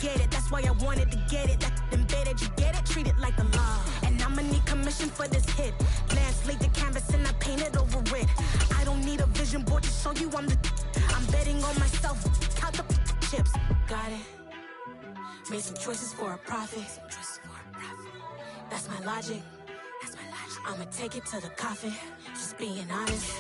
get it. That's why I wanted to get it. That embedded, you get it? Treat it like the law. And I'ma need commission for this hit. Lance laid the canvas and I painted over it. I don't need a vision board to show you I'm betting on myself. Count the chips. Got it. Made some choices for a profit. That's my logic. I'ma take it to the coffin. Just being honest.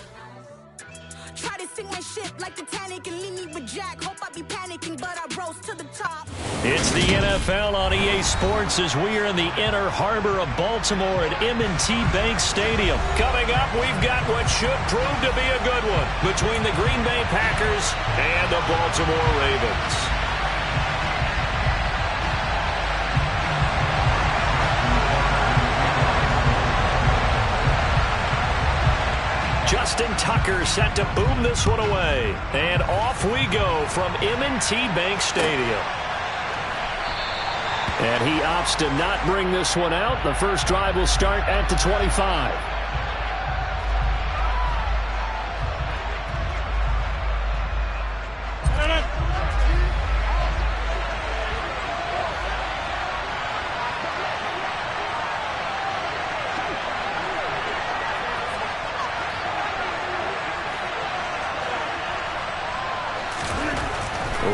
Try to sink my ship like Titanic and leave me with Jack. Hope I be panicking, but I rose to the top. It's the NFL on EA Sports as we are in the inner harbor of Baltimore at M&T Bank Stadium. Coming up, we've got what should prove to be a good one between the Green Bay Packers and the Baltimore Ravens. Justin Tucker set to boom this one away. And off we go from M&T Bank Stadium. And he opts to not bring this one out. The first drive will start at the 25.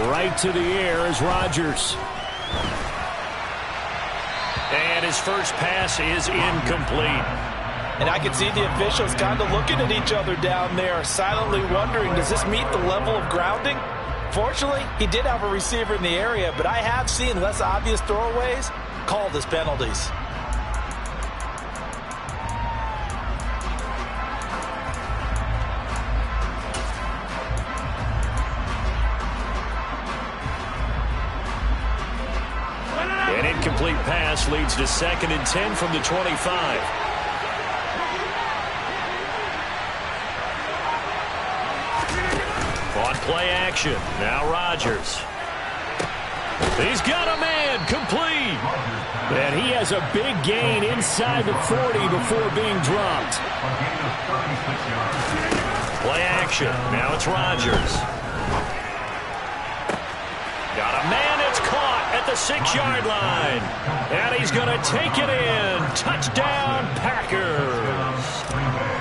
Right to the air is Rodgers. And his first pass is incomplete. And I can see the officials kind of looking at each other down there, silently wondering, does this meet the level of grounding? Fortunately, he did have a receiver in the area, but I have seen less obvious throwaways called as penalties. An incomplete pass leads to 2nd and 10 from the 25. On play action. Now Rodgers. He's got a man complete. And he has a big gain inside the 40 before being dropped. Play action. Now it's Rodgers. Got a man. It's caught at the 6-yard line. And he's going to take it in. Touchdown, Packers.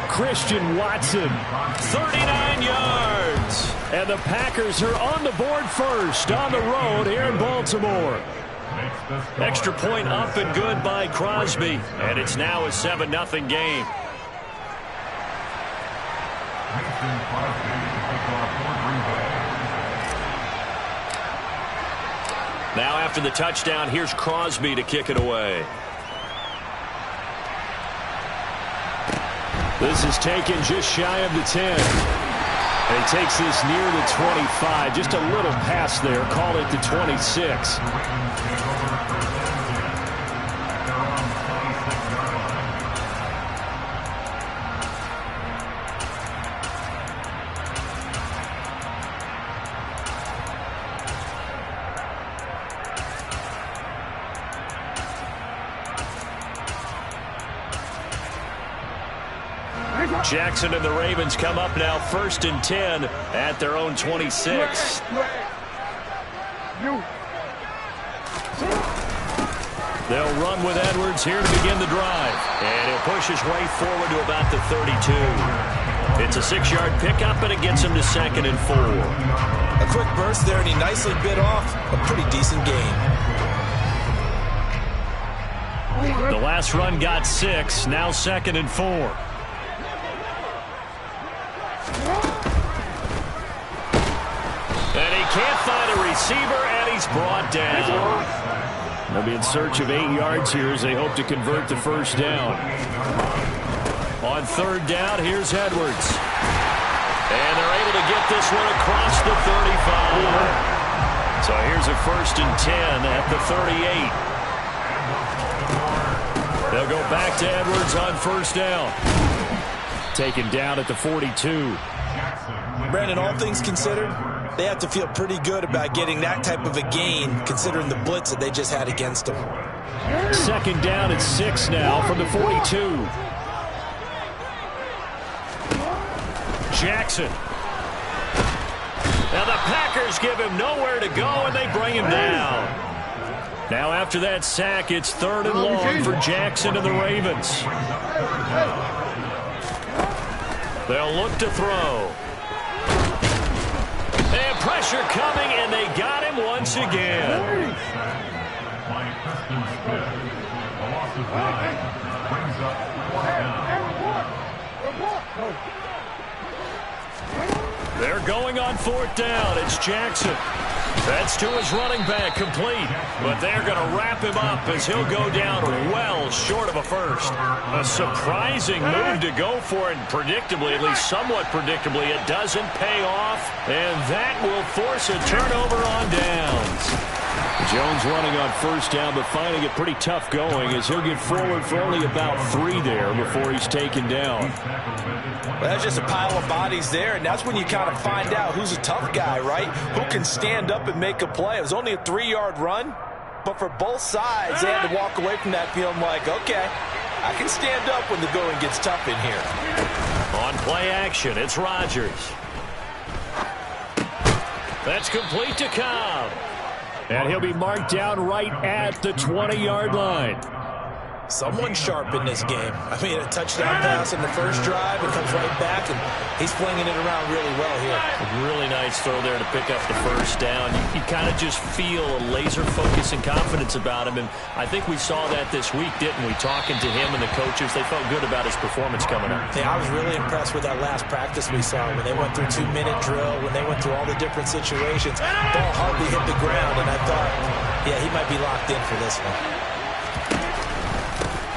Christian Watson, 39 yards. And the Packers are on the board first on the road here in Baltimore. Extra point up and good by Crosby. And it's now a 7-0 game. Now after the touchdown, here's Crosby to kick it away. This is taken just shy of the 10. And he takes this near the 25. Just a little pass there. Call it the 26. Jackson and the Ravens come up now 1st and 10 at their own 26. They'll run with Edwards here to begin the drive. And he'll push his way forward to about the 32. It's a 6-yard pickup, and it gets him to 2nd and 4. A quick burst there, and he nicely bit off a pretty decent gain. The last run got 6, now 2nd and 4. And he can't find a receiver, and he's brought down. They'll be in search of 8 yards here as they hope to convert the first down. On 3rd down, here's Edwards. And they're able to get this one across the 35. So here's a 1st and 10 at the 38. They'll go back to Edwards on 1st down. Taken down at the 42. Brandon, all things considered, they have to feel pretty good about getting that type of a gain, considering the blitz that they just had against them. 2nd down at 6 now from the 42. Jackson. Now the Packers give him nowhere to go, and they bring him down. Now after that sack, it's 3rd and long for Jackson and the Ravens. They'll look to throw. And pressure coming, and they got him once again. They're going on 4th down. It's Jackson. That's to his running back, complete. But they're going to wrap him up as he'll go down well short of a first. A surprising move to go for it, and predictably, at least somewhat predictably, it doesn't pay off. And that will force a turnover on downs. Jones running on 1st down, but finding it pretty tough going as he'll get forward for only about 3 there before he's taken down. Well, that's just a pile of bodies there, and that's when you kind of find out who's a tough guy, right? Who can stand up and make a play. It was only a 3-yard run, but for both sides, they had to walk away from that feeling like, okay, I can stand up when the going gets tough in here. On play action, it's Rodgers. That's complete to Cobb. And he'll be marked down right at the 20-yard line. Someone sharp in this game. I mean, a touchdown pass in the first drive. It comes right back, and he's flinging it around really well here. A really nice throw there to pick up the 1st down. You kind of just feel a laser focus and confidence about him, and I think we saw that this week, didn't we? Talking to him and the coaches, they felt good about his performance coming up. Yeah, I was really impressed with that last practice we saw when they went through 2-minute drill, when they went through all the different situations. Ball hardly hit the ground, and I thought, yeah, he might be locked in for this one.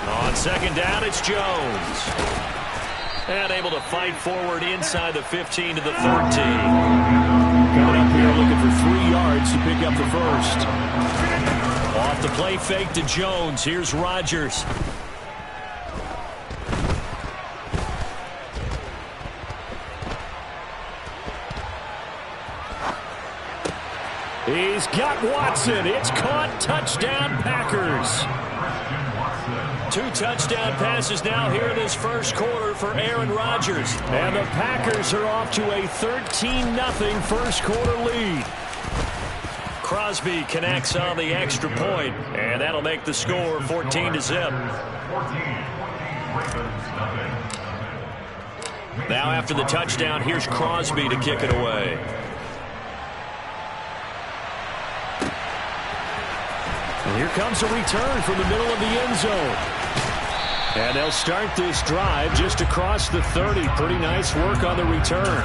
On 2nd down, it's Jones. And able to fight forward inside the 15 to the 13. Coming up here looking for 3 yards to pick up the 1st. Off the play fake to Jones. Here's Rodgers. He's got Watson. It's caught. Touchdown, Packers. 2 touchdown passes now here in this first quarter for Aaron Rodgers. And the Packers are off to a 13-0 first quarter lead. Crosby connects on the extra point, and that'll make the score 14-0. Now after the touchdown, here's Crosby to kick it away. And here comes a return from the middle of the end zone. And they'll start this drive just across the 30. Pretty nice work on the return.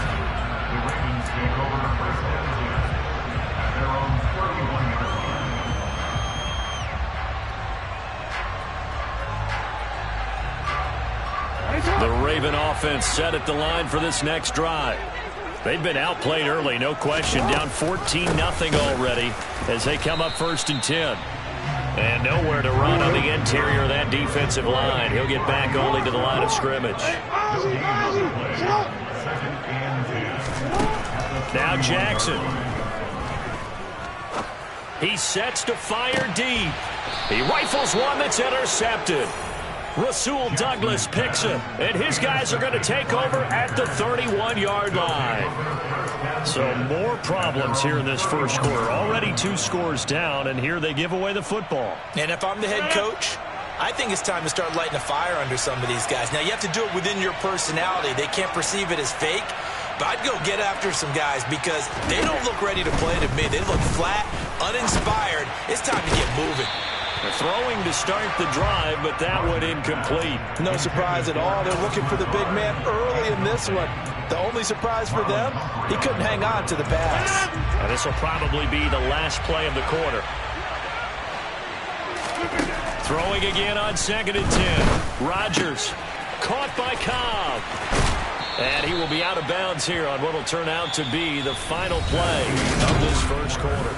The Raven offense set at the line for this next drive. They've been outplayed early, no question. Down 14-0 already as they come up 1st and 10. And nowhere to run on the interior of that defensive line. He'll get back only to the line of scrimmage. Now Jackson. He sets to fire deep. He rifles one that's intercepted. Rasul Douglas picks it, and his guys are going to take over at the 31-yard line. So more problems here in this first quarter. Already 2 scores down, and here they give away the football. And if I'm the head coach, I think it's time to start lighting a fire under some of these guys. Now, you have to do it within your personality. They can't perceive it as fake, but I'd go get after some guys because they don't look ready to play to me. They look flat, uninspired. It's time to get moving. Throwing to start the drive, but that one incomplete. No surprise at all. They're looking for the big man early in this one. The only surprise for them, he couldn't hang on to the pass. And this will probably be the last play of the quarter. Throwing again on 2nd and 10. Rodgers caught by Cobb. And he will be out of bounds here on what will turn out to be the final play of this first quarter.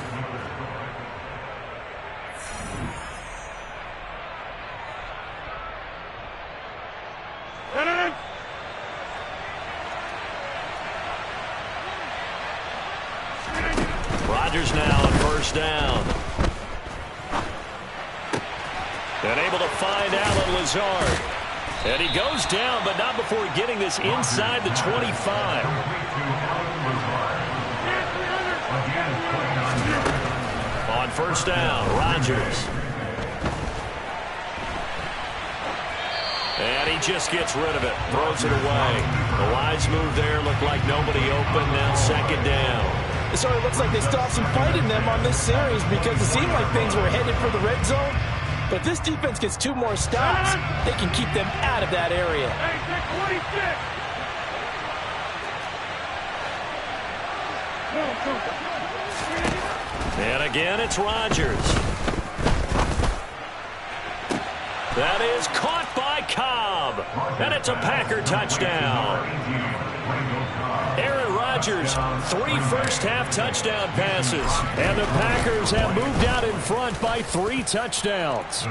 Rodgers now on 1st down. And able to find Allen Lazard. And he goes down, but not before getting this inside the 25. On first down. Rodgers. And he just gets rid of it. Throws it away. The wise move there. Looked like nobody open. Now second down. It sort of looks like they still have some fight in them on this series because it seemed like things were headed for the red zone. But if this defense gets 2 more stops, they can keep them out of that area. And again, it's Rodgers. That is caught by Cobb. And it's a Packer touchdown. Aaron Rodgers, 3 first-half touchdown passes. And the Packers have moved out in front by 3 touchdowns.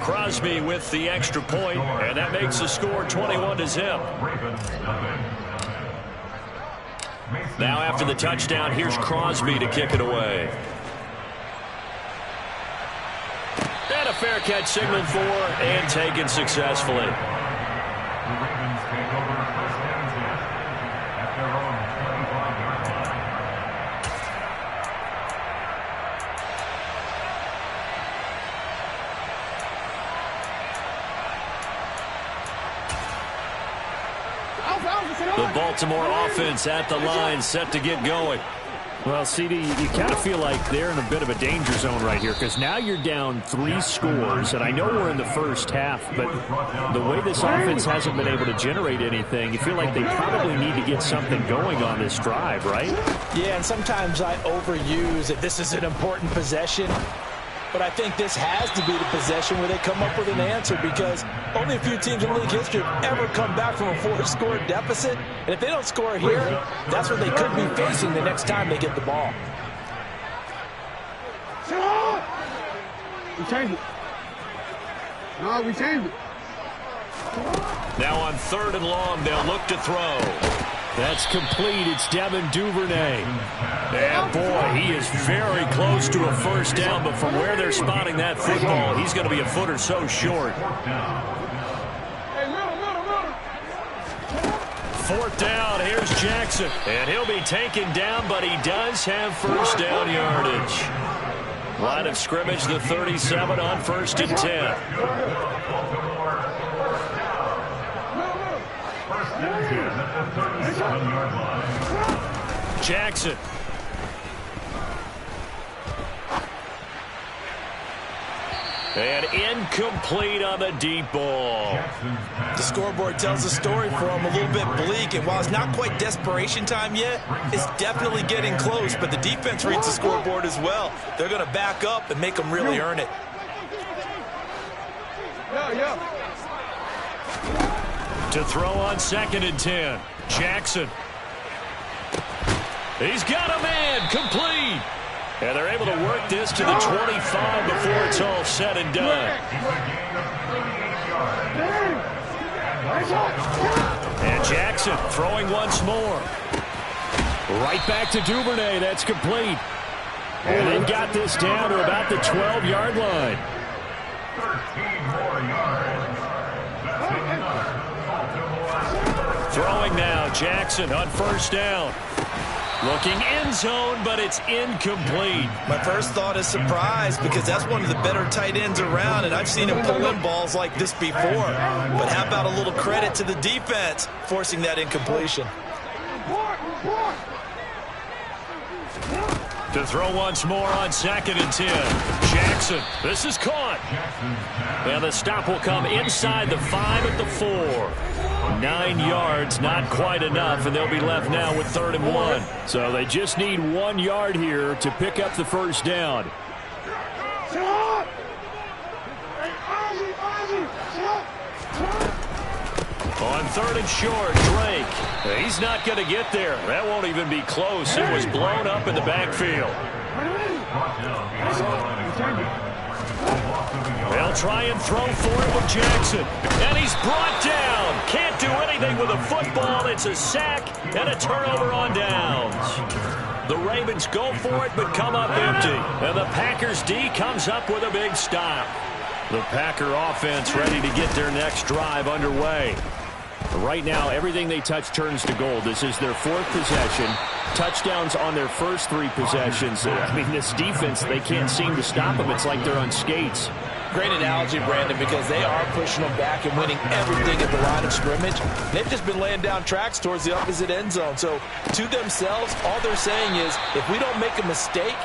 Crosby with the extra point, and that makes the score 21-0. Now after the touchdown, here's Crosby to kick it away. And a fair catch signaled for and taken successfully. The Baltimore offense at the line, set to get going. Well, CD, you kind of feel like they're in a bit of a danger zone right here because now you're down 3 scores, and I know we're in the first half, but the way this offense hasn't been able to generate anything, you feel like they probably need to get something going on this drive, right? Yeah, and sometimes I overuse that this is an important possession. But I think this has to be the possession where they come up with an answer because only a few teams in league history have ever come back from a 4-score deficit. And if they don't score here, that's what they could be facing the next time they get the ball. We changed it. No, we changed it. Now on 3rd and long, they'll look to throw. That's complete. It's Devin Duvernay. And boy, he is very close to a first down, but from where they're spotting that football, he's going to be a foot or so short. 4th down, here's Jackson. And he'll be taken down, but he does have first down yardage. Line of scrimmage, the 37 on 1st and 10. Jackson. And incomplete on the deep ball. The scoreboard tells the story for him, a little bit bleak. And while it's not quite desperation time yet, it's definitely getting close. But the defense reads the scoreboard as well. They're going to back up and make them really earn it. To throw on 2nd and 10. Jackson. He's got a man, complete. And they're able to work this to the 25 before it's all said and done. And Jackson throwing once more. Right back to Duvernay. That's complete. And they've got this down to about the 12-yard line. 13 more yards. Throwing now, Jackson on 1st down. Looking end zone, but it's incomplete. My first thought is surprise because that's one of the better tight ends around, and I've seen him pull in balls like this before. But how about a little credit to the defense forcing that incompletion? To throw once more on 2nd and 10. Jackson, this is caught. And the stop will come inside the 5 at the 4. 9 yards, not quite enough, and they'll be left now with 3rd and 1. So they just need 1 yard here to pick up the first down. On 3rd and short, Drake. He's not going to get there. That won't even be close. It was blown up in the backfield. They'll try and throw for it with Jackson. And he's brought down. Can't do anything with a football. It's a sack and a turnover on downs. The Ravens go for it but come up empty. And the Packers D comes up with a big stop. The Packer offense ready to get their next drive underway. Right now, everything they touch turns to gold. This is their 4th possession. Touchdowns on their first 3 possessions. I mean, this defense, they can't seem to stop them. It's like they're on skates. Great analogy, Brandon, because they are pushing them back and winning everything at the line of scrimmage. They've just been laying down tracks towards the opposite end zone. So to themselves, all they're saying is, if we don't make a mistake,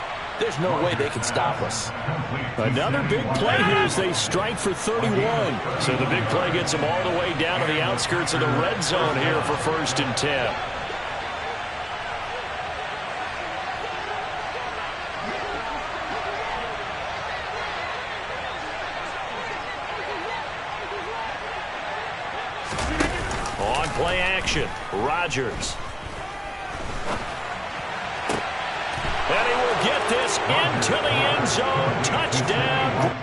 there's no way they can stop us. Another big play here as they strike for 31. So the big play gets them all the way down to the outskirts of the red zone here for 1st and 10. On play action, Rodgers. And he will get this into the end zone. Touchdown.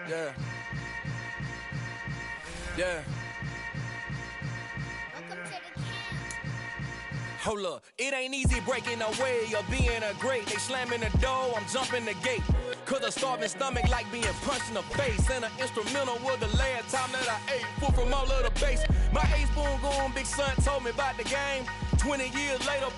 Yeah. Yeah. Hold up, it ain't easy breaking away or being a great. They slamming the door, I'm jumping the gate. Cause a starving stomach like being punched in the face. And an instrumental was the last time that I ate food from all of the base. My ace boom goon, big son told me about the game. 20 years later,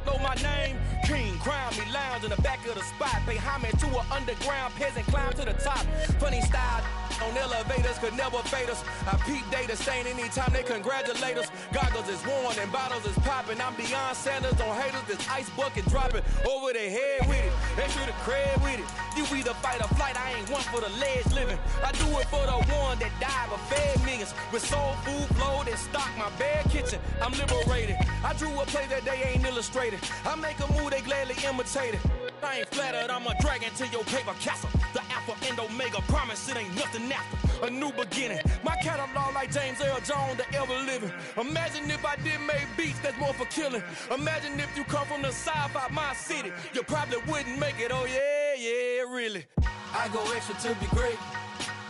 know my name. King, crown me, lounge in the back of the spot. Pay homage to an underground peasant, climb to the top. Funny style on elevators could never fade us. I peep data stain anytime they congratulate us. Goggles is worn and bottles is popping. I'm beyond Sanders on haters. This ice bucket dropping over their head with it. They should have cred with it. You either fight or flight. I ain't one for the ledge living. I do it for the one that died but fed millions. With soul food flowed and stock my bad kitchen. I'm liberated. I drew a play that they ain't illustrated. I make a move they gladly imitate it. I ain't flattered, I'm a dragon to your paper castle. The Alpha and Omega, promise it ain't nothing after. A new beginning. My catalog like James Earl Jones, the ever living. Imagine if I did make beats that's more for killing. Imagine if you come from the south out my city. You probably wouldn't make it, oh yeah, really. I go extra to be great.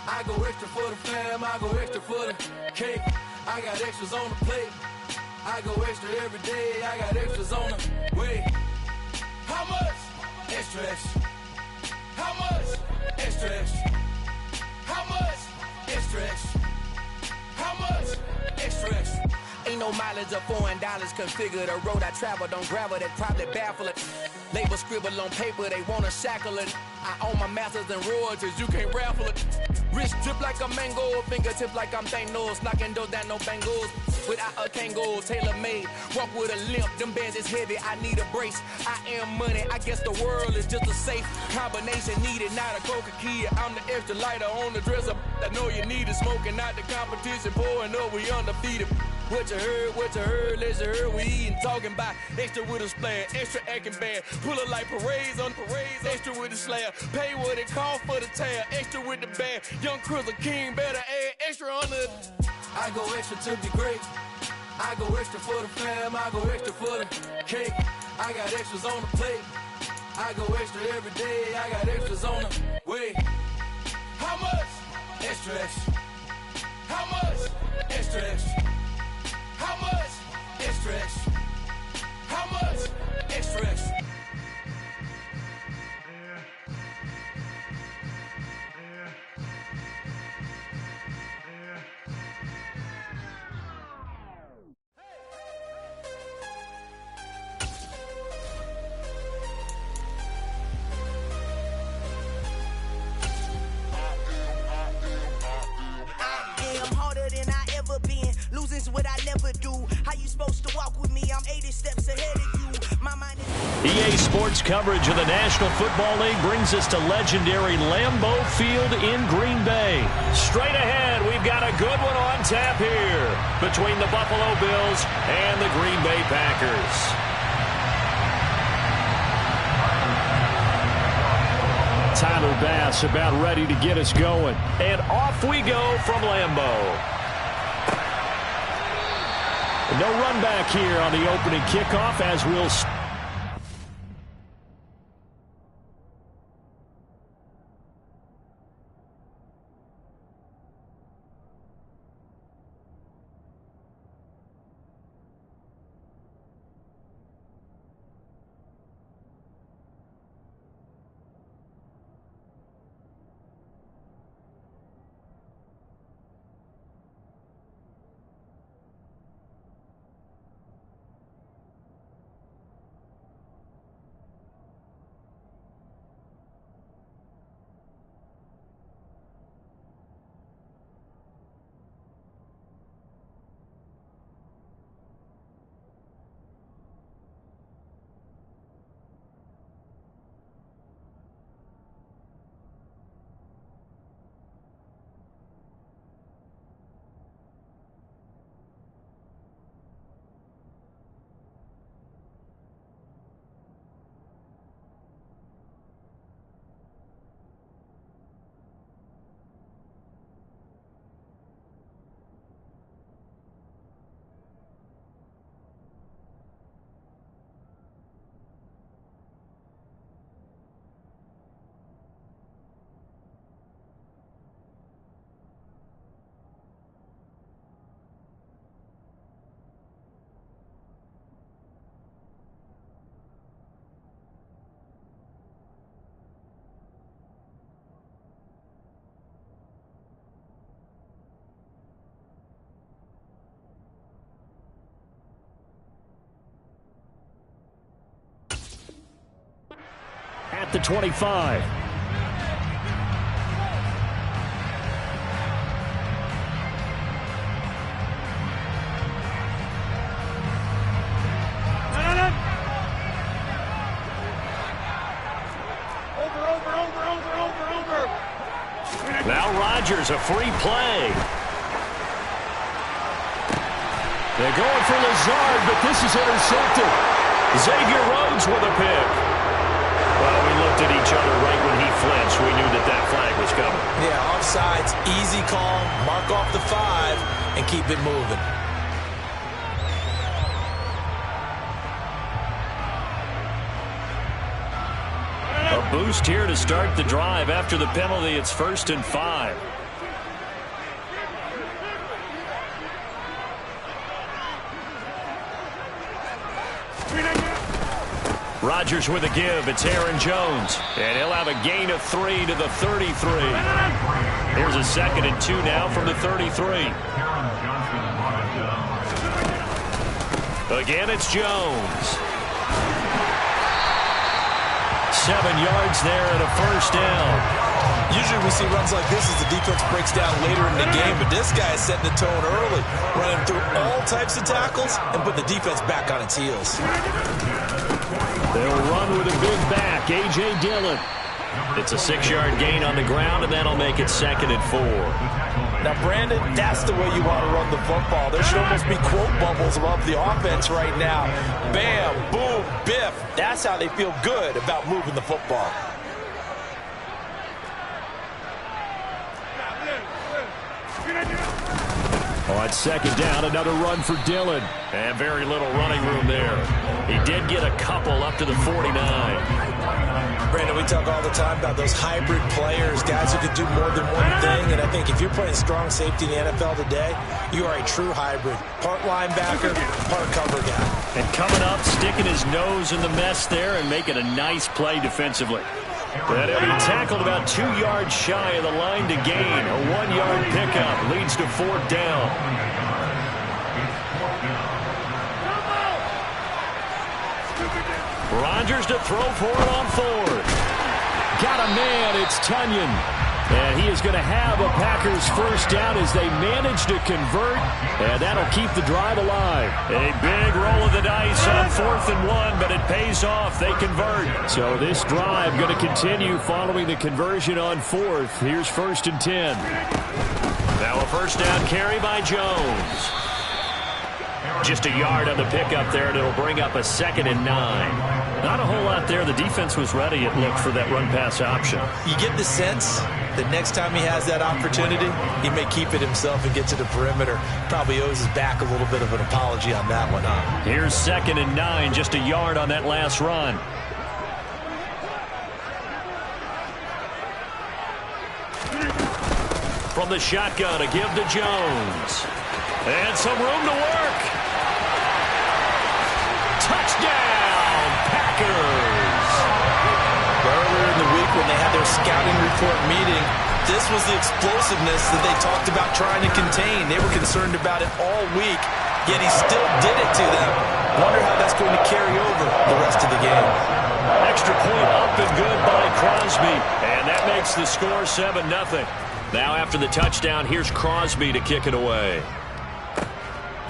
I go extra for the fam, I go extra for the cake. I got extras on the plate. I go extra every day, I got extras on the way. How much? Extra, extra. How much? Extra, extra. How much? Extra, extra. How much? Extra, extra. Ain't no mileage of $4 configure the road I travel. Don't gravel that probably baffle it. Label scribble on paper, they wanna shackle it. I own my masters and royalties, you can't raffle it. Wrist drip like a mango, fingertip like I'm Thanos. Knocking those down, no bangles. Without a Kango, tailor-made. Walk with a limp, them bands is heavy, I need a brace. I am money, I guess the world is just a safe combination needed, not a coca key. I'm the extra lighter on the dresser. I know you need it, smoking out the competition, pouring up, we undefeated. What you heard, let's hear we eatin', talking about extra with a splash, extra acting bad, pull it like parades on parades, extra with the slab, pay what it cost for the tab, extra with the bag, young Chris a king, better add extra on the. I go extra to be great, I go extra for the fam, I go extra for the cake, I got extras on the plate, I go extra every day, I got extras on the way. How much? Extra, extra. How much? Extra, extra. How much? Extra, extra. How much? Extra, extra. Losing's what I never do. How you supposed to walk with me? I'm 80 steps ahead of you. My mind is... EA Sports coverage of the National Football League brings us to legendary Lambeau Field in Green Bay. Straight ahead, we've got a good one on tap here between the Buffalo Bills and the Green Bay Packers. Tyler Bass about ready to get us going. And off we go from Lambeau. No run back here on the opening kickoff as we'll... at the 25. Now Rodgers, a free play. They're going for Lazard, but this is intercepted. Xavier Rhodes with a pick. Well, we looked at each other right when he flinched. We knew that flag was coming. Yeah, offsides, easy call, mark off the 5, and keep it moving. A boost here to start the drive. After the penalty, it's 1st and 5. Rodgers with a give. It's Aaron Jones. And he'll have a gain of 3 to the 33. Here's a 2nd and 2 now from the 33. Again, it's Jones. 7 yards there and a 1st down. Usually we see runs like this as the defense breaks down later in the game, but this guy is setting the tone early, running through all types of tackles and put the defense back on its heels. They'll run with a big back, A.J. Dillon. It's a 6-yard gain on the ground, and that'll make it 2nd and 4. Now, Brandon, that's the way you want to run the football. There should almost be quote bubbles above the offense right now. Bam, boom, biff. That's how they feel good about moving the football. On 2nd down, another run for Dillon. And very little running room there. He did get a couple up to the 49. Brandon, we talk all the time about those hybrid players, guys who can do more than one thing. And I think if you're playing strong safety in the NFL today, you are a true hybrid. Part linebacker, part cover guy. And coming up, sticking his nose in the mess there and making a nice play defensively. And he'll be tackled about 2 yards shy of the line to gain. A 1-yard pickup leads to 4th down. Rodgers to throw for it on 4th. Got a man, it's Tunyon. And he is going to have a Packers 1st down as they manage to convert. And that'll keep the drive alive. A big roll of the dice on 4th and 1, but it pays off. They convert. So this drive going to continue following the conversion on 4th. Here's 1st and 10. Now a 1st down carry by Jones. Just a yard on the pickup there, and it'll bring up a 2nd and 9. Not a whole lot there. The defense was ready, it looked, for that run-pass option. You get the sense that next time he has that opportunity, he may keep it himself and get to the perimeter. Probably owes his back a little bit of an apology on that one, huh? Here's 2nd and 9, just a yard on that last run. From the shotgun, a give to Jones. And some room to work. Touchdown, Packers! Earlier in the week when they had their scouting report meeting, this was the explosiveness that they talked about trying to contain. They were concerned about it all week, yet he still did it to them. Wonder how that's going to carry over the rest of the game. Extra point up and good by Crosby, and that makes the score 7-0. Now after the touchdown, here's Crosby to kick it away.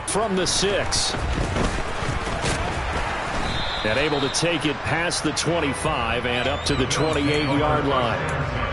From the 6. And able to take it past the 25 and up to the 28-yard line.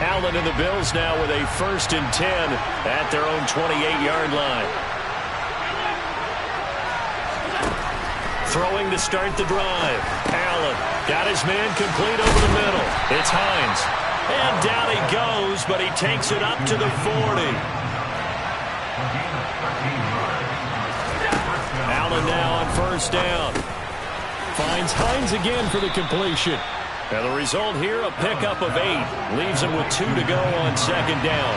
Allen and the Bills now with a 1st and 10 at their own 28-yard line. Throwing to start the drive. Allen got his man complete over the middle. It's Hines. And down he goes, but he takes it up to the 40. Allen now on 1st down. Finds Hines again for the completion. And the result here, a pickup of 8. Leaves him with 2 to go on 2nd down.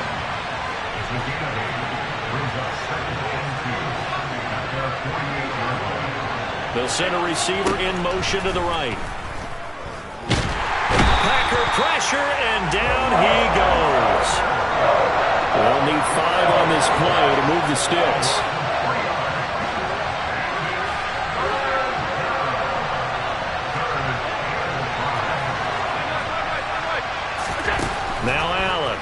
They'll send a receiver in motion to the right. Packer pressure, and down he goes. They'll need 5 on this play to move the sticks. Now Allen.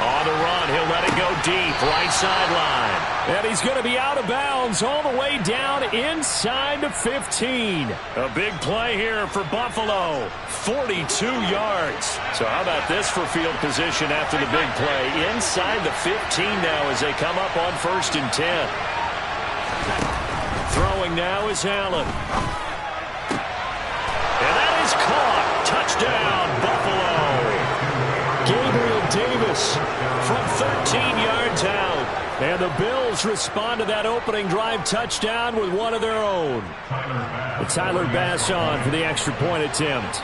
On the run, he'll let it go deep, right sideline. And he's going to be out of bounds all the way down inside the 15. A big play here for Buffalo. 42 yards. So how about this for field position after the big play? Inside the 15 now as they come up on 1st and 10. Throwing now is Allen. And that is caught. Touchdown, Buffalo. Gabriel Davis from 13 yards out. And the Bills respond to that opening drive touchdown with one of their own. And Tyler Bass on for the extra point attempt.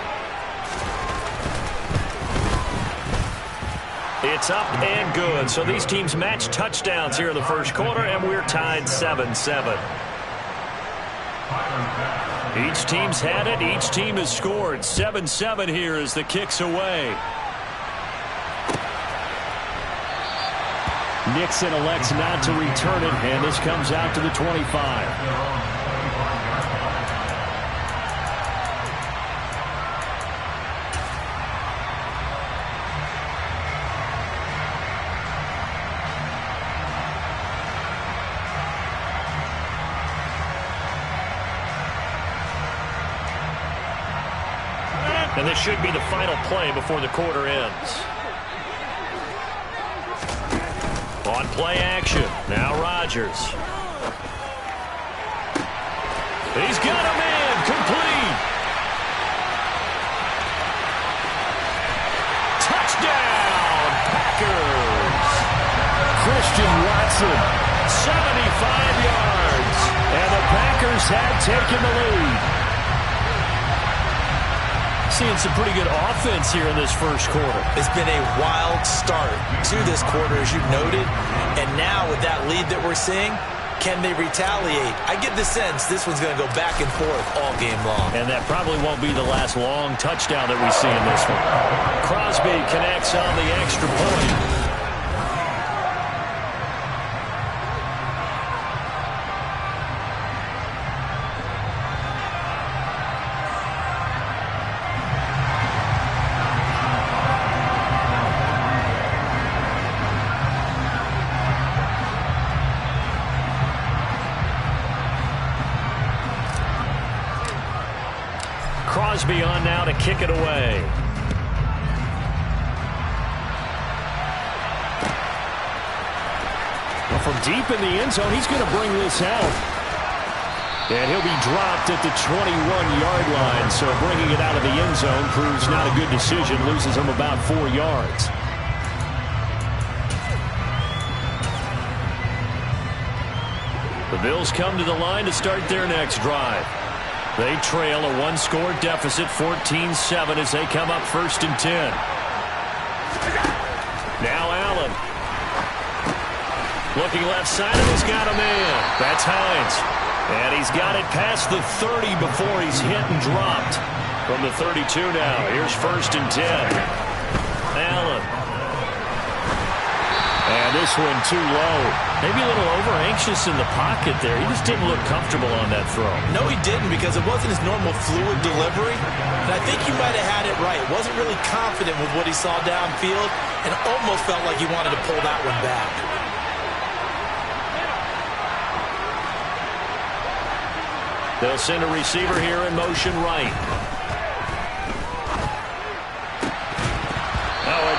It's up and good. So these teams match touchdowns here in the first quarter, and we're tied 7-7. Each team's had it. Each team has scored. 7-7 here as the kick's away. Nixon elects not to return it, and this comes out to the 25. And this should be the final play before the quarter ends. On play action, now Rodgers. He's got a man, complete. Touchdown, Packers. Christian Watson, 75 yards. And the Packers have taken the lead. Seeing some pretty good offense here in this first quarter. It's been a wild start to this quarter, as you've noted. And now with that lead that we're seeing, can they retaliate? I get the sense this one's going to go back and forth all game long. And that probably won't be the last long touchdown that we see in this one. Crosby connects on the extra point. Crosby on now to kick it away. Well, from deep in the end zone, he's going to bring this out. And he'll be dropped at the 21-yard line, so bringing it out of the end zone proves not a good decision, loses him about 4 yards. The Bills come to the line to start their next drive. They trail a one-score deficit, 14-7, as they come up 1st and 10. Now Allen. Looking left side, and he's got a man. That's Hines. And he's got it past the 30 before he's hit and dropped. From the 32 now, here's 1st and 10. Allen. And this one too low. Maybe a little over-anxious in the pocket there. He just didn't look comfortable on that throw. No, he didn't, because it wasn't his normal fluid delivery. And I think you might have had it right. Wasn't really confident with what he saw downfield and almost felt like he wanted to pull that one back. They'll send a receiver here in motion right.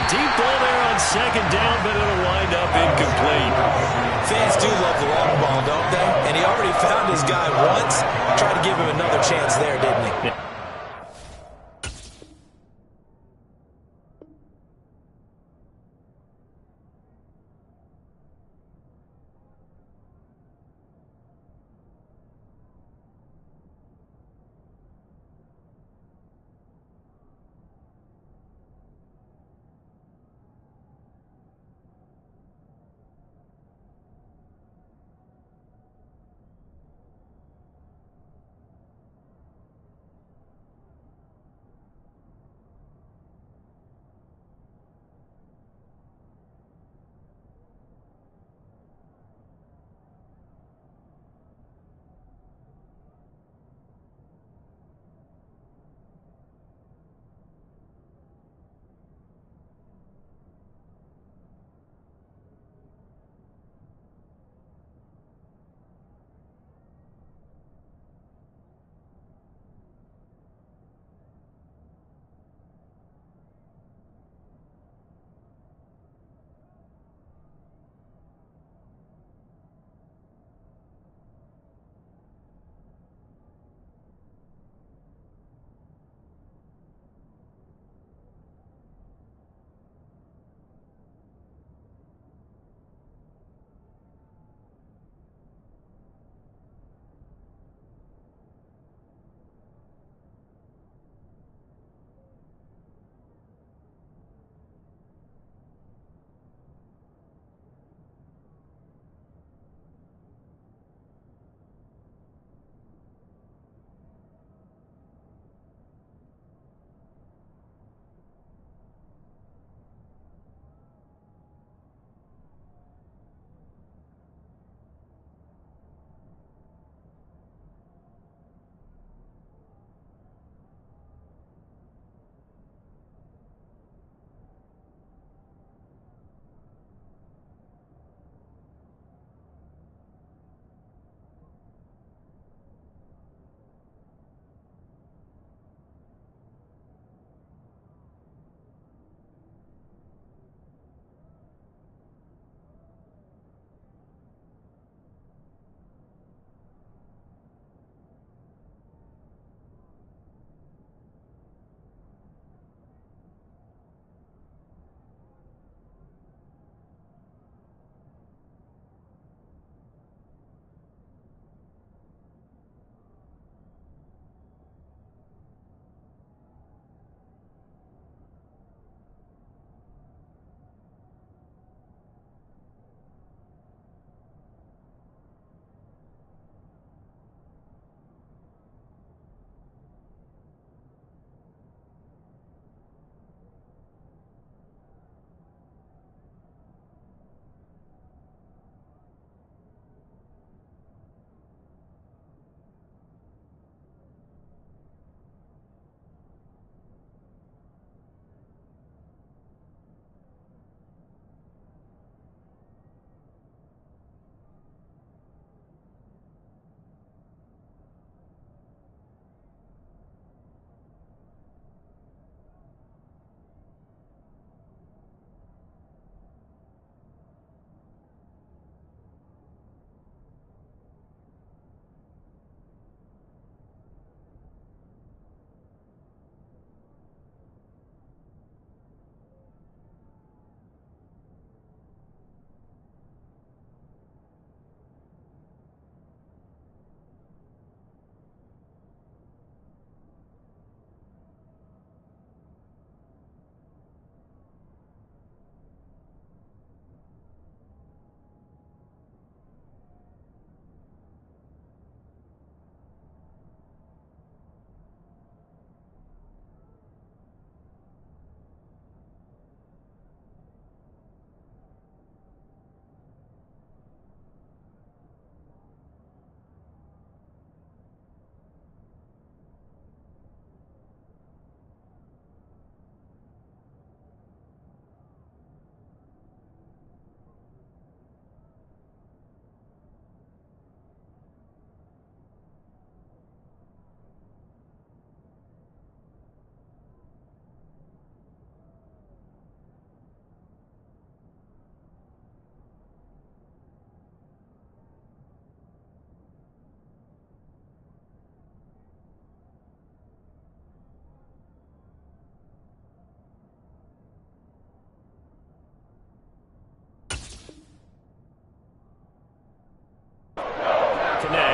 Deep ball there on 2nd down, but it'll wind up incomplete. Fans do love the long ball, don't they? And he already found his guy once. Tried to give him another chance there, didn't he? Yeah.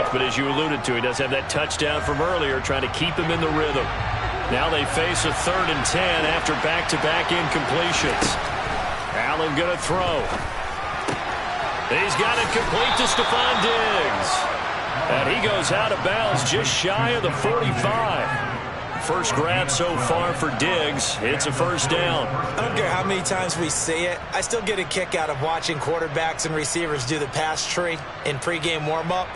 half, but as you alluded to, he does have that touchdown from earlier, trying to keep him in the rhythm. Now they face a 3rd and 10 after back-to-back incompletions. Allen going to throw. He's got it complete to Stephon Diggs. And he goes out of bounds just shy of the 45. First grab so far for Diggs. It's a first down. I don't care how many times we see it. I still get a kick out of watching quarterbacks and receivers do the pass tree in pregame warm-up.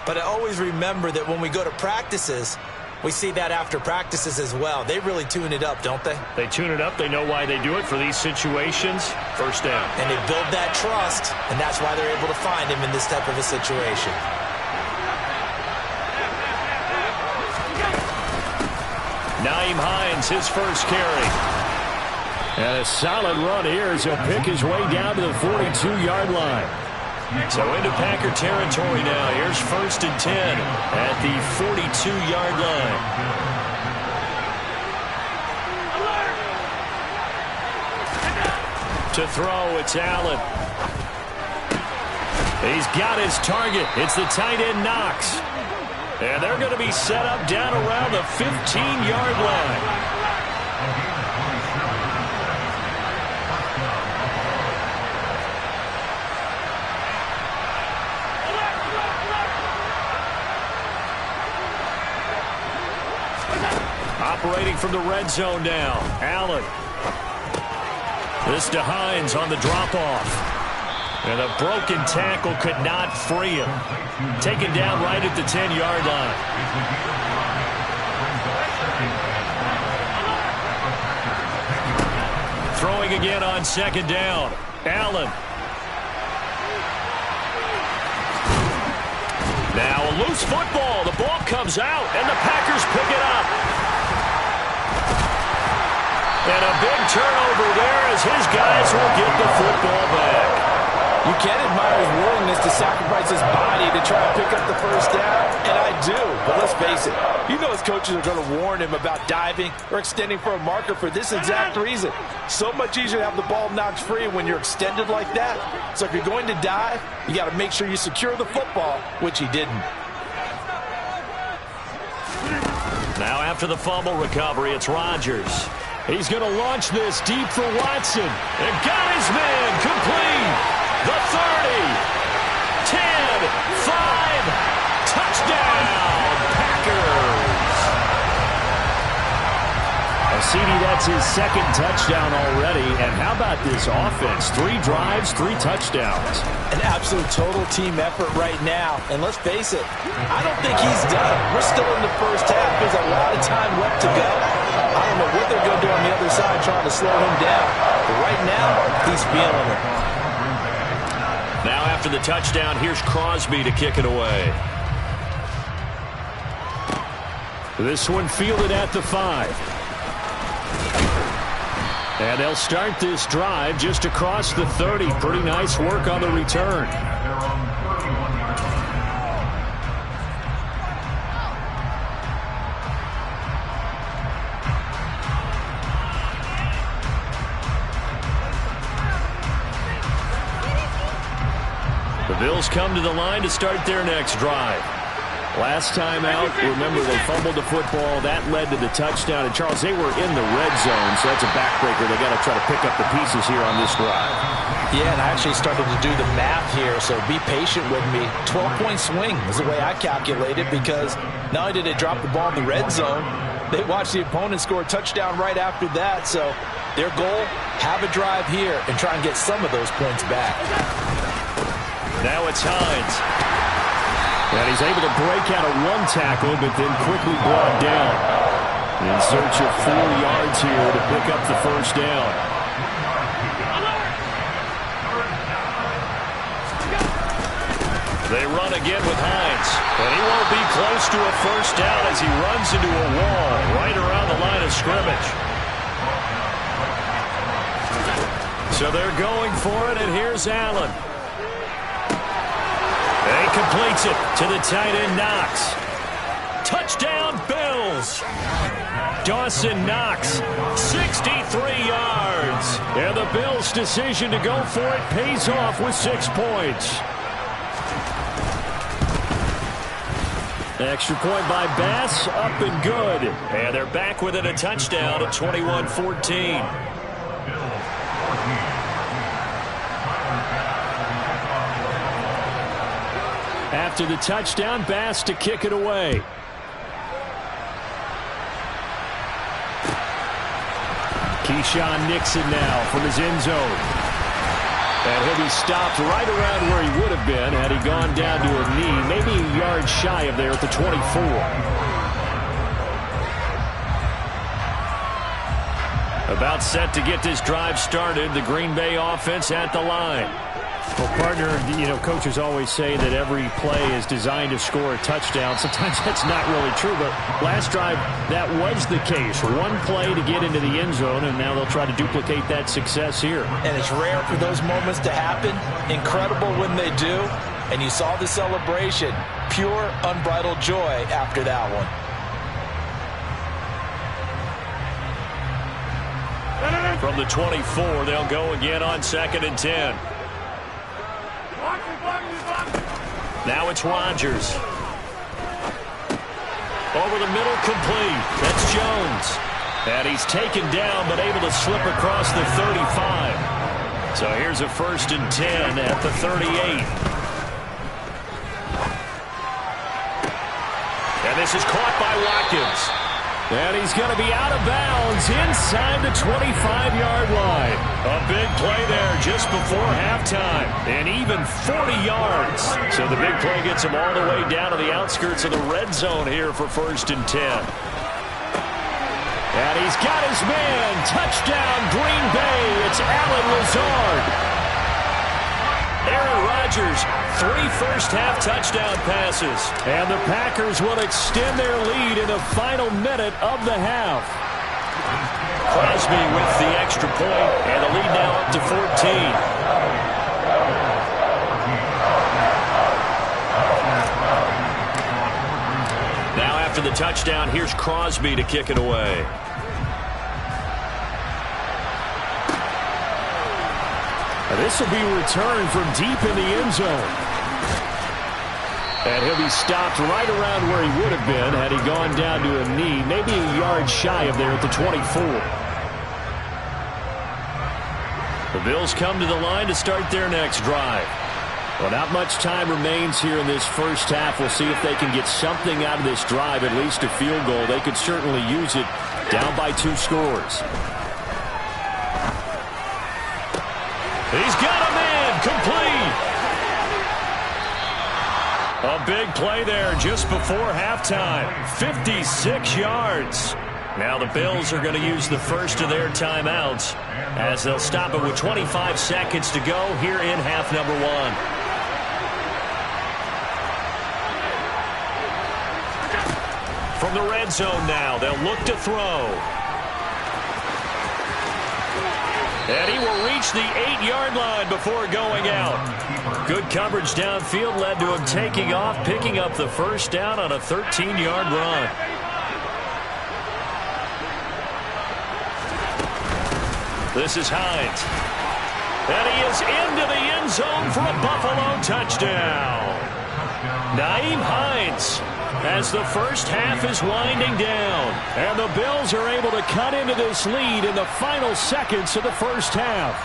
But I always remember that when we go to practices, we see that after practices as well. They really tune it up, don't they? They tune it up. They know why they do it for these situations. First down. And they build that trust, and that's why they're able to find him in this type of a situation. Nyheim Hines, his first carry. And a solid run here as he'll pick his way down to the 42-yard line. So into Packer territory now. Here's 1st and 10 at the 42-yard line. To throw, it's Allen. He's got his target. It's the tight end Knox. And they're going to be set up down around the 15-yard line. Operating from the red zone now. Allen. This to Hines on the drop-off. And a broken tackle could not free him. Taken down right at the 10-yard line. Throwing again on 2nd down. Allen. Now a loose football. The ball comes out, and the Packers pick it up. And a big turnover there as his guys will get the football back. You can admire his willingness to sacrifice his body to try and pick up the first down, and I do. But let's face it, you know his coaches are going to warn him about diving or extending for a marker for this exact reason. So much easier to have the ball knocked free when you're extended like that. So if you're going to dive, you got to make sure you secure the football, which he didn't. Now after the fumble recovery, it's Rodgers. He's going to launch this deep for Watson. And got his man complete. The 30, 10, 5, touchdown, Packers. CD, that's his 2nd touchdown already. And how about this offense? 3 drives, 3 touchdowns. An absolute total team effort right now. And let's face it, I don't think he's done. We're still in the first half. There's a lot of time left to go. I don't know what they're going to do on the other side trying to slow him down. But right now, he's feeling it. Now after the touchdown, here's Crosby to kick it away. This one fielded at the 5. And they'll start this drive just across the 30. Pretty nice work on the return. The Bills come to the line to start their next drive. Last time out, remember, they fumbled the football. That led to the touchdown. And, Charles, they were in the red zone, so that's a backbreaker. They got to try to pick up the pieces here on this drive. Yeah, and I actually started to do the math here, so be patient with me. 12-point swing is the way I calculate it, because not only did they drop the ball in the red zone, they watched the opponent score a touchdown right after that. So their goal, have a drive here and try and get some of those points back. Now it's Hines. And he's able to break out of 1 tackle, but then quickly brought down. In search of 4 yards here to pick up the first down. They run again with Hines. And he won't be close to a first down as he runs into a wall right around the line of scrimmage. So they're going for it, and here's Allen. He completes it to the tight end Knox. Touchdown Bills. Dawson Knox, 63 yards. And the Bills' decision to go for it pays off with 6 points. Extra point by Bass, up and good. And they're back within a touchdown at 21-14. After the touchdown, Bass to kick it away. Keyshawn Nixon now from his end zone. And he'll be stopped right around where he would have been had he gone down to a knee, maybe a yard shy of there at the 24. About set to get this drive started, the Green Bay offense at the line. Well, partner, coaches always say that every play is designed to score a touchdown. Sometimes that's not really true, but last drive, that was the case. One play to get into the end zone, and now they'll try to duplicate that success here. And it's rare for those moments to happen. Incredible when they do. And you saw the celebration. Pure, unbridled joy after that one. From the 24, they'll go again on 2nd and 10. Now it's Rodgers. Over the middle, complete. That's Jones. And he's taken down, but able to slip across the 35. So here's a 1st and 10 at the 38. And this is caught by Watkins. And he's going to be out of bounds inside the 25-yard line. A big play there just before halftime. And even 40 yards. So the big play gets him all the way down to the outskirts of the red zone here for 1st and 10. And he's got his man. Touchdown, Green Bay. It's Allen Lazard. Aaron Rodgers, 3 first-half touchdown passes. And the Packers will extend their lead in the final minute of the half. Crosby with the extra point, and the lead now up to 14. Now after the touchdown, here's Crosby to kick it away. This will be returned from deep in the end zone. And he'll be stopped right around where he would have been had he gone down to a knee, maybe a yard shy of there at the 24. The Bills come to the line to start their next drive. Well, not much time remains here in this first half. We'll see if they can get something out of this drive, at least a field goal. They could certainly use it down by 2 scores. He's got a man, complete. A big play there just before halftime. 56 yards. Now the Bills are going to use the first of their timeouts as they'll stop it with 25 seconds to go here in half number 1. From the red zone now, they'll look to throw. And he will reach the 8-yard line before going out. Good coverage downfield led to him taking off, picking up the first down on a 13-yard run. This is Hines. And he is into the end zone for a Buffalo touchdown. Nyheim Hines, as the first half is winding down. And the Bills are able to cut into this lead in the final seconds of the first half.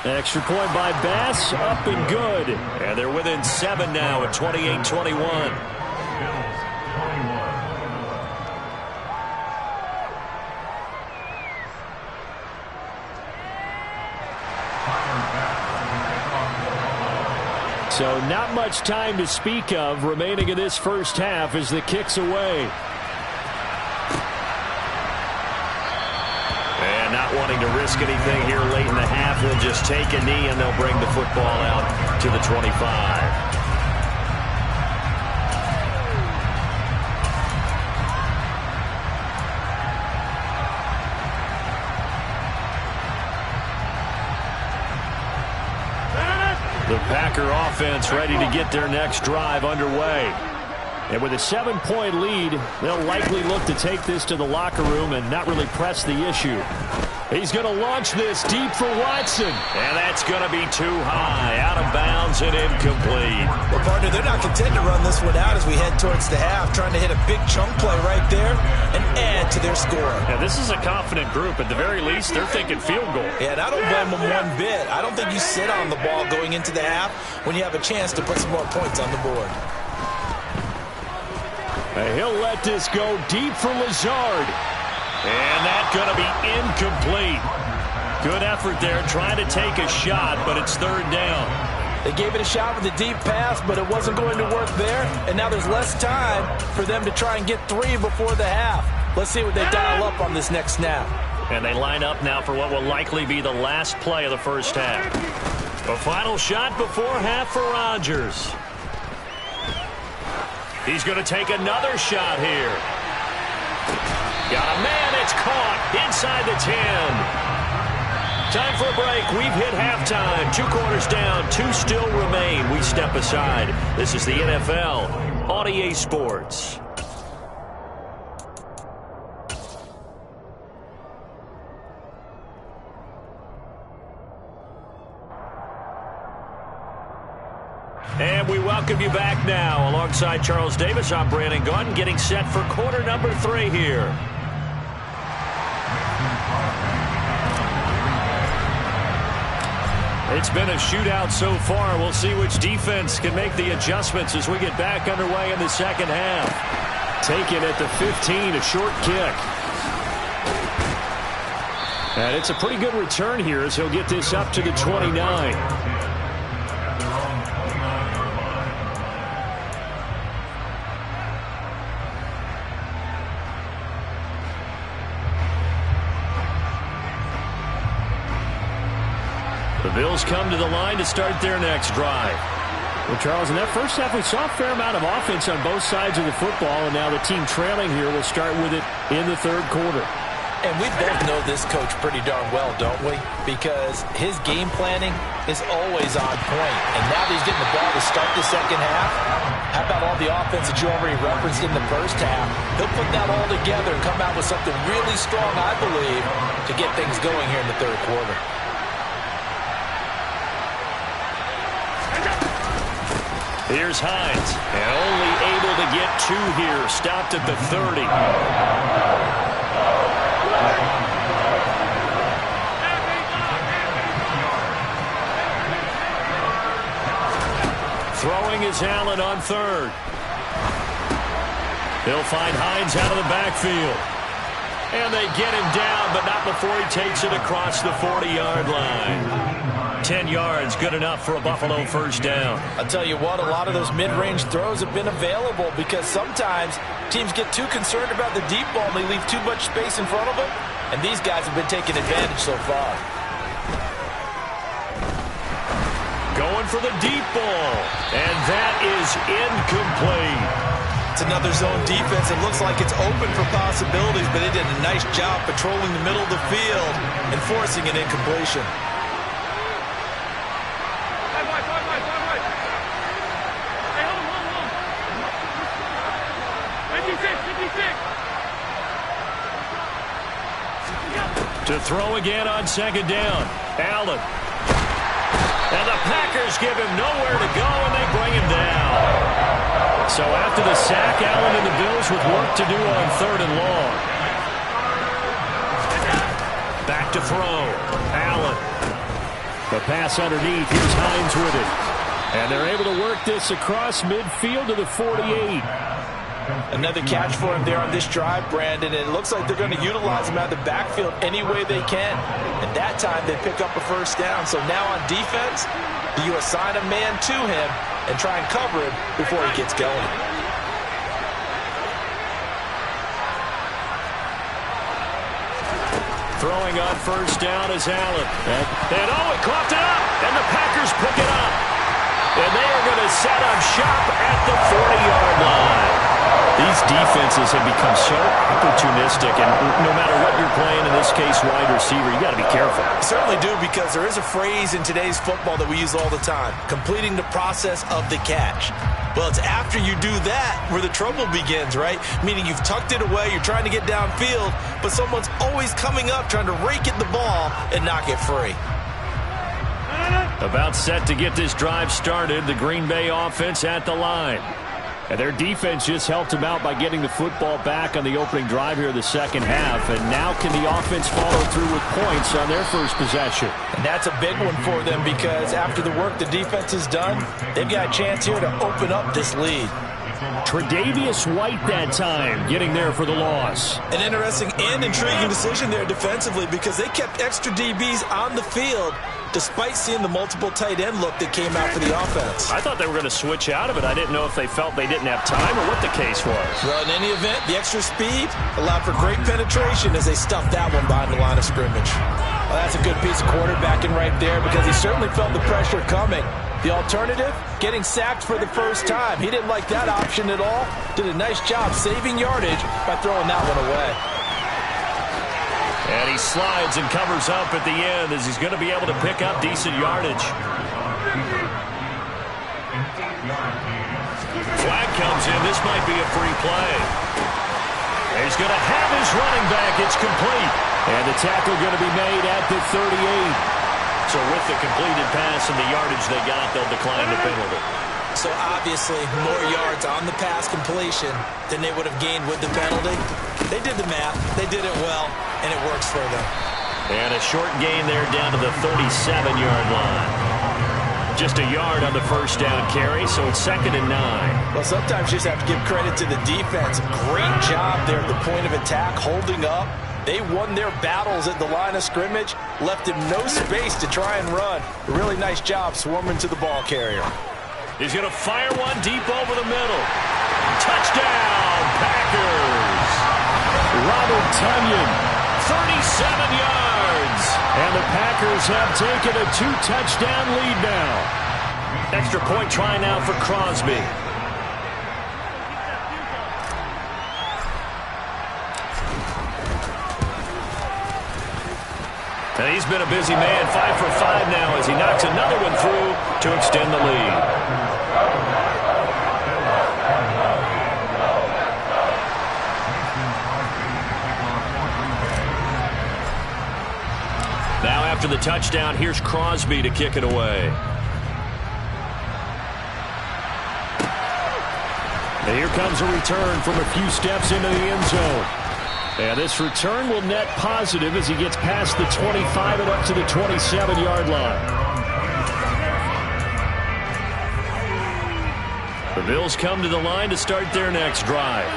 Extra point by Bass, up and good. And they're within 7 now at 28-21. So not much time to speak of remaining in this first half as the kick's away. And not wanting to risk anything here late in the half, they'll just take a knee and they'll bring the football out to the 25. The Packer offense ready to get their next drive underway. And with a 7-point lead, they'll likely look to take this to the locker room and not really press the issue. He's going to launch this deep for Watson. And that's going to be too high, out of bounds and incomplete. Well, partner, they're not content to run this one out as we head towards the half, trying to hit a big chunk play right there and add to their score. Yeah, this is a confident group. At the very least, they're thinking field goal. Yeah, and I don't blame them one bit. I don't think you sit on the ball going into the half when you have a chance to put some more points on the board. And he'll let this go deep for Lazard. And that's going to be incomplete. Good effort there trying to take a shot, but it's third down. They gave it a shot with a deep pass, but it wasn't going to work there. And now there's less time for them to try and get 3 before the half. Let's see what they dial up on this next snap. And they line up now for what will likely be the last play of the first half. A final shot before half for Rodgers. He's going to take another shot here. Got a man, it's caught inside the 10. Time for a break. We've hit halftime. 2 quarters down, 2 still remain. We step aside. This is the NFL on EA Sports. And we welcome you back now. Alongside Charles Davis, I'm Brandon Gunn, getting set for quarter number 3 here. It's been a shootout so far. We'll see which defense can make the adjustments as we get back underway in the second half. Taken at the 15, a short kick. And it's a pretty good return here as he'll get this up to the 29. The Bills come to the line to start their next drive. Well, Charles, in that first half, we saw a fair amount of offense on both sides of the football, and now the team trailing here will start with it in the third quarter. And we both know this coach pretty darn well, don't we? Because his game planning is always on point. And now that he's getting the ball to start the second half, how about all the offense that you already referenced in the first half? He'll put that all together and come out with something really strong, I believe, to get things going here in the third quarter. Here's Hines, and only able to get 2 here, stopped at the 30. Throwing is Allen on third. He'll find Hines out of the backfield. And they get him down, but not before he takes it across the 40-yard line. 10 yards, good enough for a Buffalo first down. I'll tell you what, a lot of those mid-range throws have been available because sometimes teams get too concerned about the deep ball and they leave too much space in front of them, and these guys have been taking advantage so far. Going for the deep ball, and that is incomplete. It's another zone defense. It looks like it's open for possibilities, but they did a nice job patrolling the middle of the field and forcing an incompletion. To throw again on second down. Allen. And the Packers give him nowhere to go, and they bring him down. So after the sack, Allen and the Bills with work to do on third and long. Back to throw. Allen. The pass underneath. Here's Hines with it. And they're able to work this across midfield to the 48. Another catch for him there on this drive, Brandon, and it looks like they're going to utilize him out of the backfield any way they can. And that time they pick up a first down. So now on defense, you assign a man to him and try and cover him before he gets going. Throwing on first down is Allen. And he coughed it up, and the Packers pick it up. And they are going to set up shop at the 40-yard line. These defenses have become so opportunistic, and no matter what you're playing, in this case, wide receiver, you got to be careful. Certainly do, because there is a phrase in today's football that we use all the time, completing the process of the catch. Well, it's after you do that where the trouble begins, right? Meaning you've tucked it away, you're trying to get downfield, but someone's always coming up trying to rake at the ball and knock it free. About set to get this drive started, the Green Bay offense at the line. And their defense just helped them out by getting the football back on the opening drive here in the second half. And now can the offense follow through with points on their first possession? And that's a big one for them because after the work the defense has done, they've got a chance here to open up this lead. Tre'Davious White that time getting there for the loss. An interesting and intriguing decision there defensively because they kept extra DBs on the field despite seeing the multiple tight end look that came out for the offense. I thought they were going to switch out of it. I didn't know if they felt they didn't have time or what the case was. Well, in any event, the extra speed allowed for great penetration as they stuffed that one behind the line of scrimmage. Well, that's a good piece of quarterbacking right there because he certainly felt the pressure coming. The alternative, getting sacked for the first time. He didn't like that option at all. Did a nice job saving yardage by throwing that one away. And he slides and covers up at the end as he's going to be able to pick up decent yardage. Flag comes in. This might be a free play. He's going to have his running back. It's complete. And the tackle going to be made at the 38. So with the completed pass and the yardage they got, they'll decline the penalty. So obviously more yards on the pass completion than they would have gained with the penalty. They did the math. They did it well, and it works for them. And a short gain there down to the 37-yard line. Just a yard on the first down carry, so it's 2nd and 9. Well, sometimes you just have to give credit to the defense. Great job there at the point of attack, holding up. They won their battles at the line of scrimmage, left him no space to try and run. A really nice job swarming to the ball carrier. He's going to fire one deep over the middle. Touchdown, Packers! Robert Tonyan, 37 yards. And the Packers have taken a 2-touchdown lead now. Extra point try now for Crosby. And he's been a busy man, 5 for 5 now as he knocks another one through to extend the lead. Now after the touchdown, here's Crosby to kick it away. And here comes a return from a few steps into the end zone. And this return will net positive as he gets past the 25 and up to the 27-yard line. The Bills come to the line to start their next drive.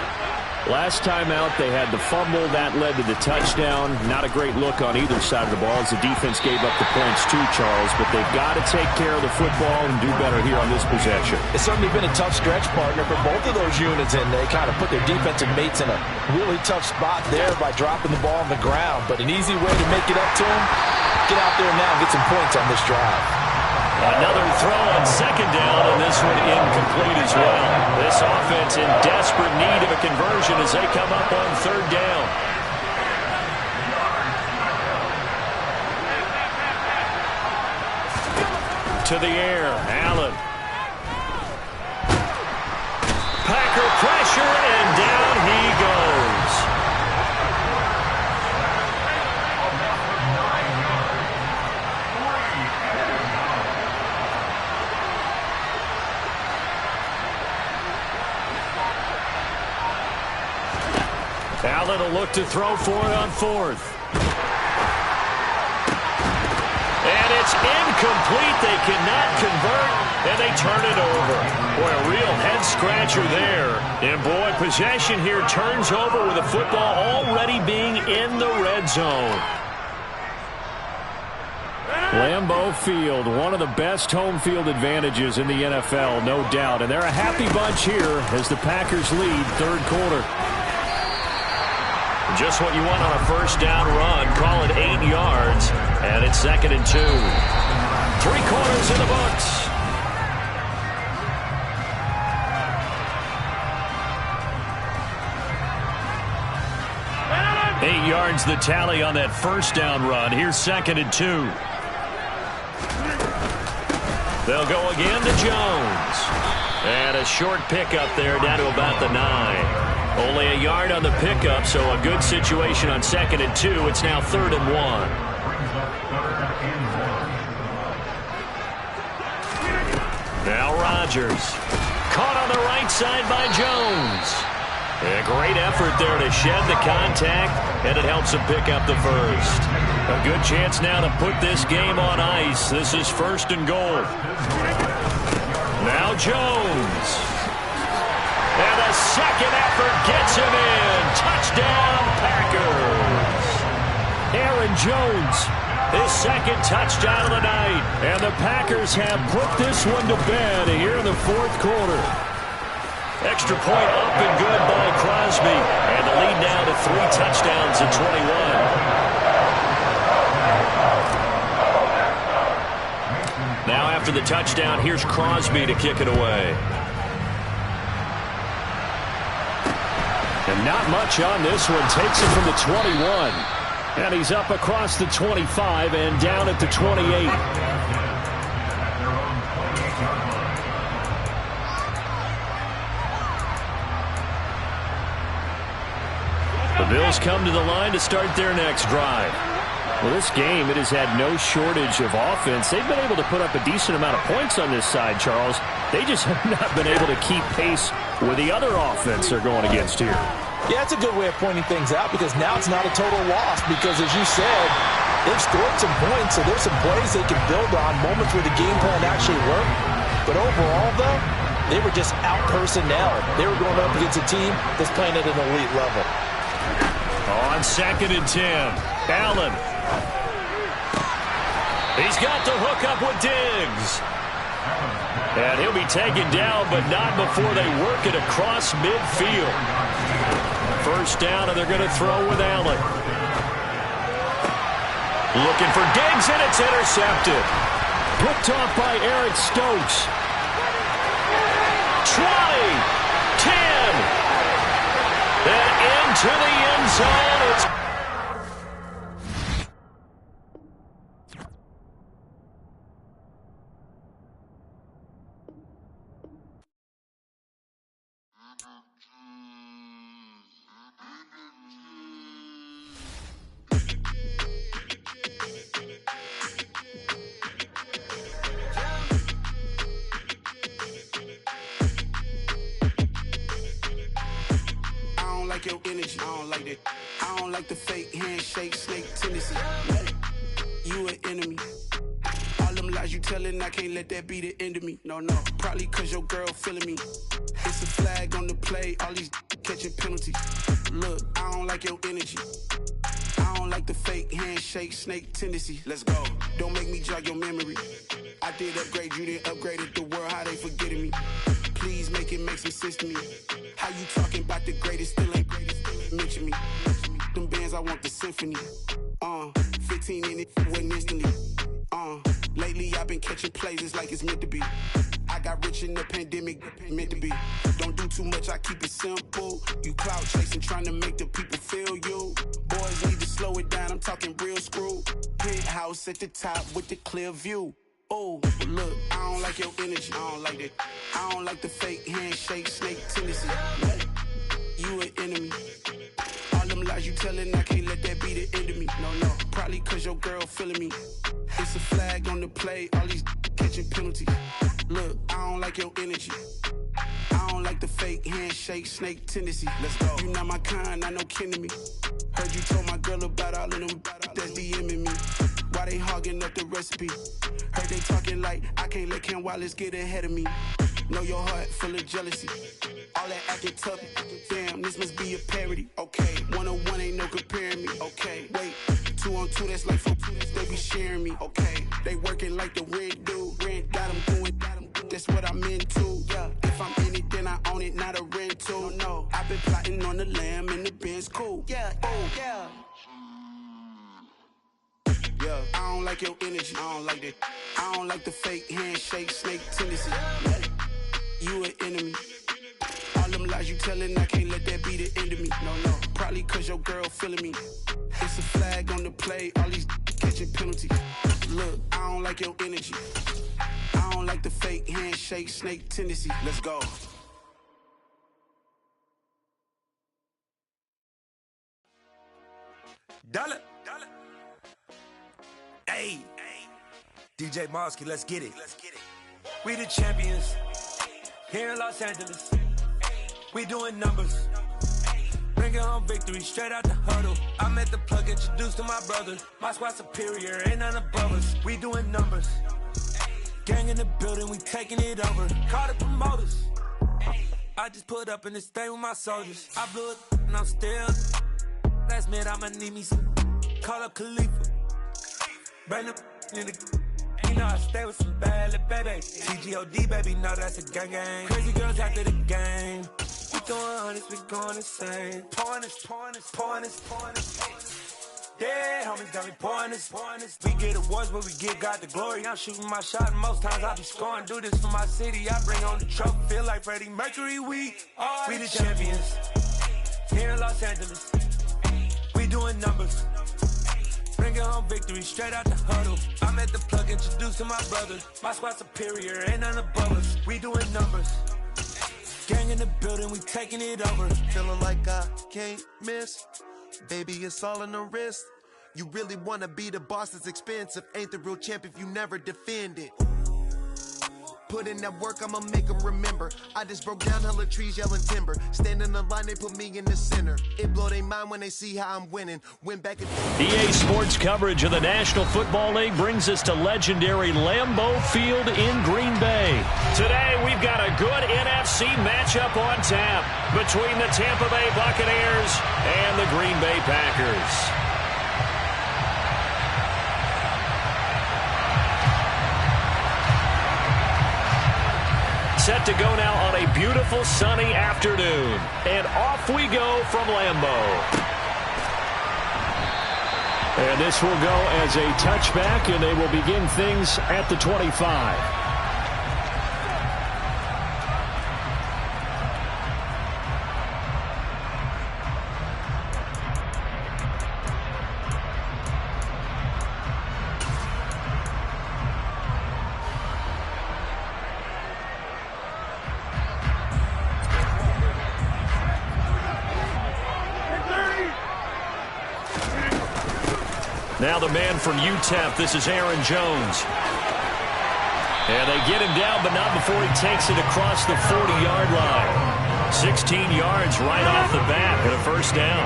Last time out, they had the fumble. That led to the touchdown. Not a great look on either side of the ball as the defense gave up the points too, Charles. But they've got to take care of the football and do better here on this possession. It's certainly been a tough stretch, partner, for both of those units, and they kind of put their defensive mates in a really tough spot there by dropping the ball on the ground. But an easy way to make it up to them, get out there now and get some points on this drive. Another throw on 2nd down, and this one incomplete as well. This offense in desperate need of a conversion as they come up on 3rd down. To the air, Allen. Packer pressure, and down he goes. Allen will look to throw for it on 4th. And it's incomplete. They cannot convert, and they turn it over. Boy, a real head-scratcher there. And, boy, possession here turns over with the football already being in the red zone. Lambeau Field, one of the best home field advantages in the NFL, no doubt. And they're a happy bunch here as the Packers lead 3rd quarter. Just what you want on a first down run. Call it 8 yards, and it's 2nd and 2. 3 quarters in the books. Eight yards the tally on that first down run. Here's 2nd and 2. They'll go again to Jones. And a short pickup there down to about the 9. Only a yard on the pickup, so a good situation on 2nd and 2. It's now 3rd and 1. Now Rodgers. Caught on the right side by Jones. A great effort there to shed the contact, and it helps him pick up the first. A good chance now to put this game on ice. This is 1st and goal. Now Jones. And a second effort gets him in. Touchdown, Packers. Aaron Jones, his second touchdown of the night. And the Packers have put this one to bed here in the 4th quarter. Extra point up and good by Crosby. And the lead now to 3 touchdowns at 21. Now after the touchdown, here's Crosby to kick it away. And not much on this one. Takes it from the 21. And he's up across the 25 and down at the 28. The Bills come to the line to start their next drive. Well, this game, it has had no shortage of offense. They've been able to put up a decent amount of points on this side, Charles. They just have not been able to keep pace with the other offense they're going against here. Yeah, it's a good way of pointing things out because now it's not a total loss because, as you said, they've scored some points, so there's some plays they can build on, moments where the game plan actually worked. But overall, though, they were just out-personnel. They were going up against a team that's playing at an elite level. On 2nd and 10, Allen. He's got the hookup with Diggs. And he'll be taken down, but not before they work it across midfield. First down, and they're going to throw with Allen. Looking for Diggs, and it's intercepted. Picked off by Eric Stokes. 20, 10, and into the end zone. It's your energy. I don't like that. I don't like the fake handshake, snake tendency. You an enemy. All them lies you telling, I can't let that be the end of me. No, probably cause your girl feeling me. It's a flag on the play, all these catching penalties. Look, I don't like your energy. I don't like the fake handshake, snake tendency. Let's go. Don't make me jog your memory. I did upgrade, you didn't upgrade it. The world, how they forgetting me. Please make it make some sense to me. How you talking about the greatest, still ain't greatest, mention me. Them bands, I want the symphony. 15 in it, went instantly. Lately I've been catching plays, it's like it's meant to be. I got rich in the pandemic, meant to be. Don't do too much, I keep it simple. You clout chasing, trying to make the people feel you. Boys need to slow it down, I'm talking real screw. Penthouse at the top with the clear view. Oh, look, I don't like your energy. I don't like that. I don't like the fake handshake, snake tendency. You an enemy. All them lies you telling, I can't let that be the end of me. No, probably cause your girl feeling me. It's a flag on the play, all these catching penalties. Look, I don't like your energy. I don't like the fake handshake, snake tendency. Let's go. You not my kind, I know kin to me. Heard you told my girl about all of them that's DMing me. Why they hogging up the recipe? Heard they talking like I can't let Ken Wallace get ahead of me. Know your heart full of jealousy. All that acting tough. Damn, this must be a parody. Okay, 1-on-1 ain't no comparing me. Okay, wait, 2-on-2 that's like 4-2. They be sharing me. Okay, they working like the rent dude. Rent got them doing. That's what I'm into. Yeah, if I'm in it, then I own it, not a rental. No, I've been plotting on the lamb and the Benz cool. Yeah, oh yeah. Yeah, I don't like your energy. I don't like that. I don't like the fake handshake, snake tendency. You an enemy. All them lies you telling, I can't let that be the end of me. No, probably cause your girl feeling me. It's a flag on the play, all these catching penalties. Look, I don't like your energy. I don't like the fake handshake, snake tendency. Let's go. Dollar. Hey. DJ Mosky, let's get it. We the champions here in Los Angeles. We doing numbers. Bringing home victory straight out the huddle. I met the plug, introduced to my brother. My squad superior, ain't none above us. We doing numbers. Gang in the building, we taking it over. Call the promoters. I just put up in this thing with my soldiers. I blew it and I'm still. Last minute I'ma need me some. Call up Khalifa. Bring up in the. You know I stay with some bad little baby. TGOD baby, know that's a gang gang. Crazy girls after the game. We going honest, we going insane. Pouring this. Yeah, homies got me pouring this. We get awards, but we give God the glory. I'm shooting my shot, and most times I be scoring. Do this for my city, I bring on the trophy. Feel like Freddie Mercury, we the champions here in Los Angeles. We doing numbers. Bringing home victory straight out the huddle. I met the plug, introduced to my brother. My squad superior, ain't none above us. We doing numbers. Gang in the building, we taking it over. Feeling like I can't miss. Baby, it's all in the wrist. You really wanna be the boss, it's expensive. Ain't the real champ if you never defend it. Put in that work, I'ma make them remember. I just broke down hella trees, yelling timber. Stand in the line, they put me in the center. It blow their mind when they see how I'm winning. Win back at EA Sports coverage of the National Football League brings us to legendary Lambeau Field in Green Bay. Today, we've got a good NFC matchup on tap between the Tampa Bay Buccaneers and the Green Bay Packers. Set to go now on a beautiful sunny afternoon. And off we go from Lambeau. And this will go as a touchback, and they will begin things at the 25. Now the man from UTEP, this is Aaron Jones. And they get him down, but not before he takes it across the 40-yard line. 16 yards right off the bat and a first down.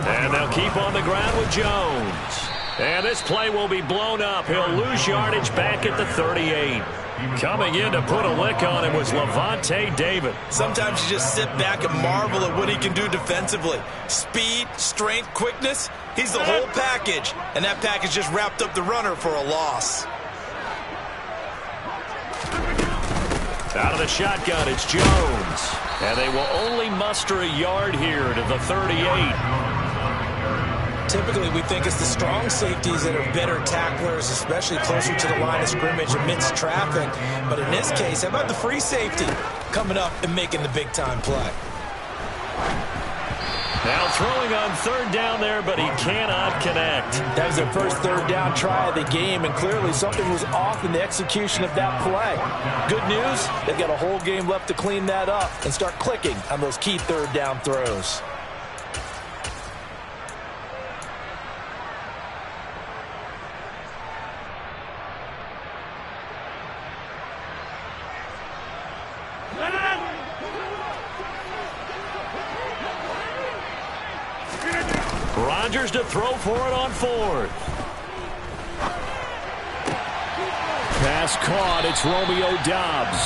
And they'll keep on the ground with Jones. And this play will be blown up. He'll lose yardage back at the 38. Coming in to put a lick on him was Lavonte David. Sometimes you just sit back and marvel at what he can do defensively. Speed, strength, quickness, he's the whole package. And that package just wrapped up the runner for a loss. Out of the shotgun, it's Jones. And they will only muster a yard here to the 38. Typically, we think it's the strong safeties that are better tacklers, especially closer to the line of scrimmage amidst traffic. But in this case, how about the free safety coming up and making the big-time play? Now throwing on third down there, but he cannot connect. That was their first third down try of the game, and clearly something was off in the execution of that play. Good news, they've got a whole game left to clean that up and start clicking on those key third down throws. Rodgers to throw for it on fourth. Pass caught. It's Romeo Doubs.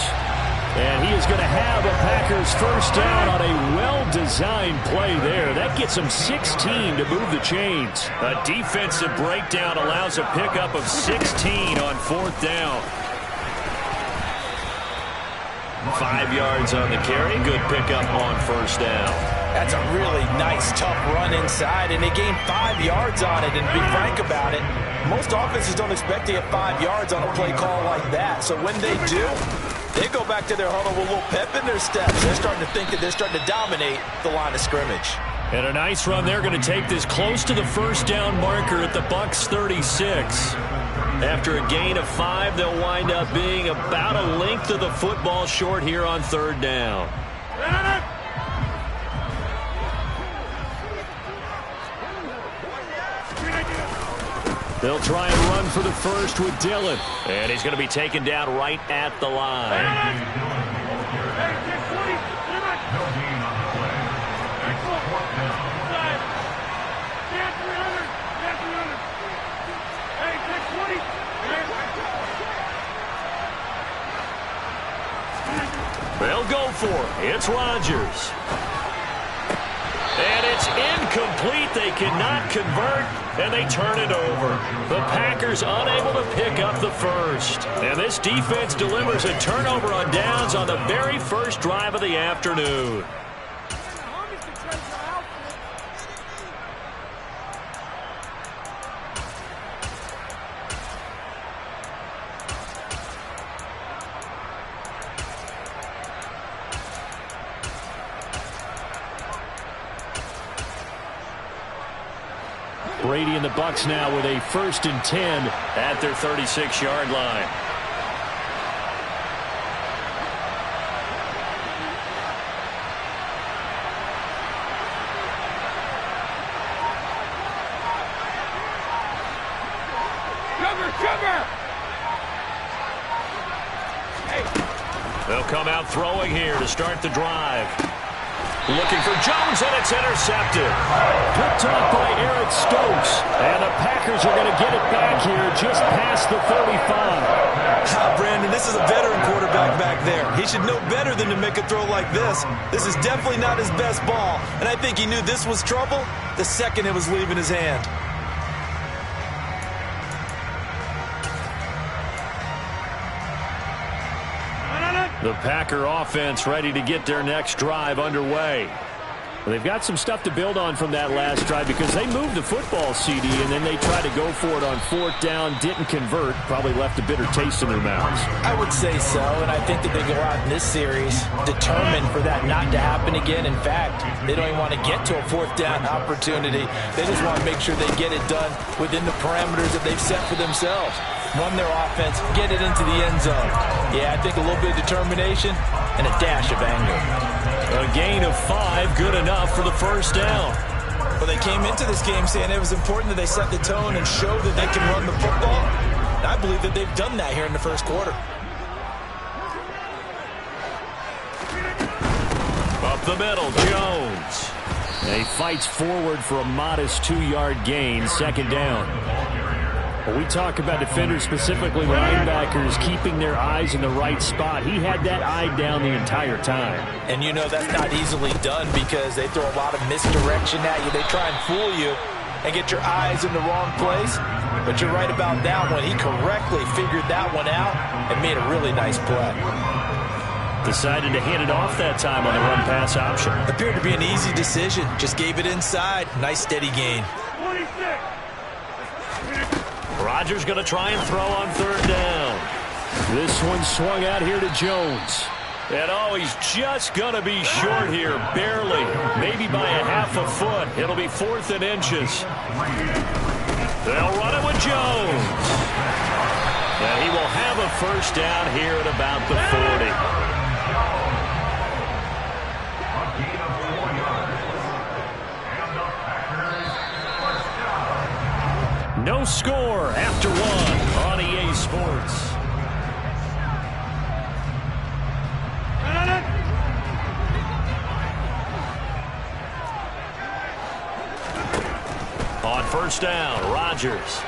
And he is going to have a Packers first down on a well-designed play there. That gets him 16 to move the chains. A defensive breakdown allows a pickup of 16 on fourth down. 5 yards on the carry. Good pickup on first down. That's a really nice, tough run inside, and they gained 5 yards on it. And to be frank about it, most offenses don't expect to get 5 yards on a play call like that. So when they do, they go back to their huddle with a little pep in their steps. They're starting to think that they're starting to dominate the line of scrimmage. And a nice run. They're going to take this close to the first down marker at the Bucs 36. After a gain of 5, they'll wind up being about a length of the football short here on third down. They'll try and run for the first with Dillon. And he's going to be taken down right at the line. They'll go for it. It's Rodgers. And it's incomplete. They cannot convert, and they turn it over. The Packers unable to pick up the first. And this defense delivers a turnover on downs on the very first drive of the afternoon. Brady and the Bucs now with a 1st and 10 at their 36-yard line. They'll come out throwing here to start the drive. Looking for Jones, and it's intercepted. Picked off by Eric Stokes. And the Packers are going to get it back here just past the 35. Brandon, this is a veteran quarterback back there. He should know better than to make a throw like this. This is definitely not his best ball. And I think he knew this was trouble the second it was leaving his hand. The Packer offense ready to get their next drive underway. Well, they've got some stuff to build on from that last drive because they moved the football, CD, and then they tried to go for it on 4th down, didn't convert, probably left a bitter taste in their mouths. I would say so, and I think that they go out in this series determined for that not to happen again. In fact, they don't even want to get to a 4th down opportunity. They just want to make sure they get it done within the parameters that they've set for themselves. Run their offense, get it into the end zone. Yeah, I think a little bit of determination and a dash of anger. A gain of 5, good enough for the first down. Well, they came into this game saying it was important that they set the tone and show that they can run the football. And I believe that they've done that here in the first quarter. Up the middle, Jones. And he fights forward for a modest 2-yard gain, 2nd down. When we talk about defenders, specifically linebackers, keeping their eyes in the right spot, he had that eye down the entire time. And you know that's not easily done because they throw a lot of misdirection at you. They try and fool you and get your eyes in the wrong place. But you're right about that one. He correctly figured that one out and made a really nice play. Decided to hand it off that time on the run-pass option. Appeared to be an easy decision. Just gave it inside. Nice steady gain. Rodgers going to try and throw on 3rd down. This one swung out here to Jones. And oh, he's just going to be short here, barely. Maybe by a half a foot. It'll be 4th and inches. They'll run it with Jones. And he will have a first down here at about the 40. No score after 1 on EA Sports. On 1st down, Rodgers.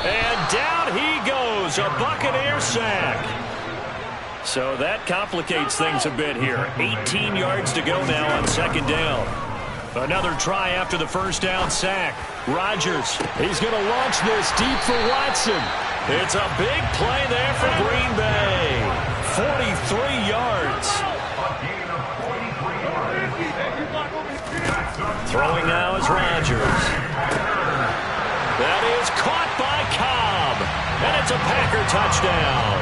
And down he goes, a Buccaneer sack. So that complicates things a bit here. 18 yards to go now on 2nd down. Another try after the 1st down sack. Rodgers, he's going to launch this deep for Watson. It's a big play there for Green Bay. 43 yards. Throwing now is Rodgers. That is caught by Cobb. And it's a Packer touchdown.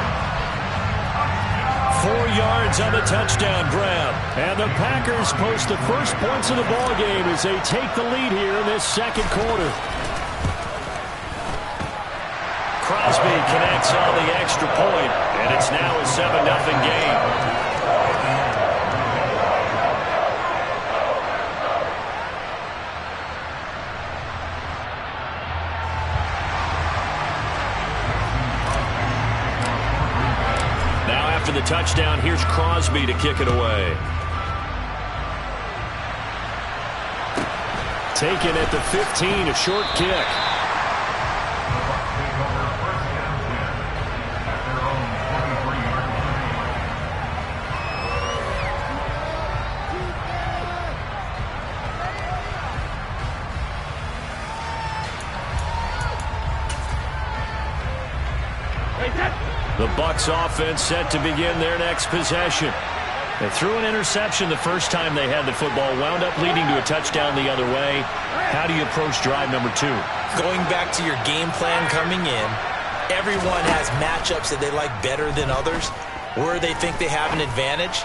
4 yards on the touchdown grab. And the Packers post the first points of the ball game as they take the lead here in this second quarter. Crosby connects on the extra point, and it's now a 7-0 game. After the touchdown, here's Crosby to kick it away. Taken at the 15, a short kick. The Bucs offense set to begin their next possession. They threw an interception the first time they had the football, wound up leading to a touchdown the other way. How do you approach drive number 2? Going back to your game plan coming in, everyone has matchups that they like better than others. Where they think they have an advantage,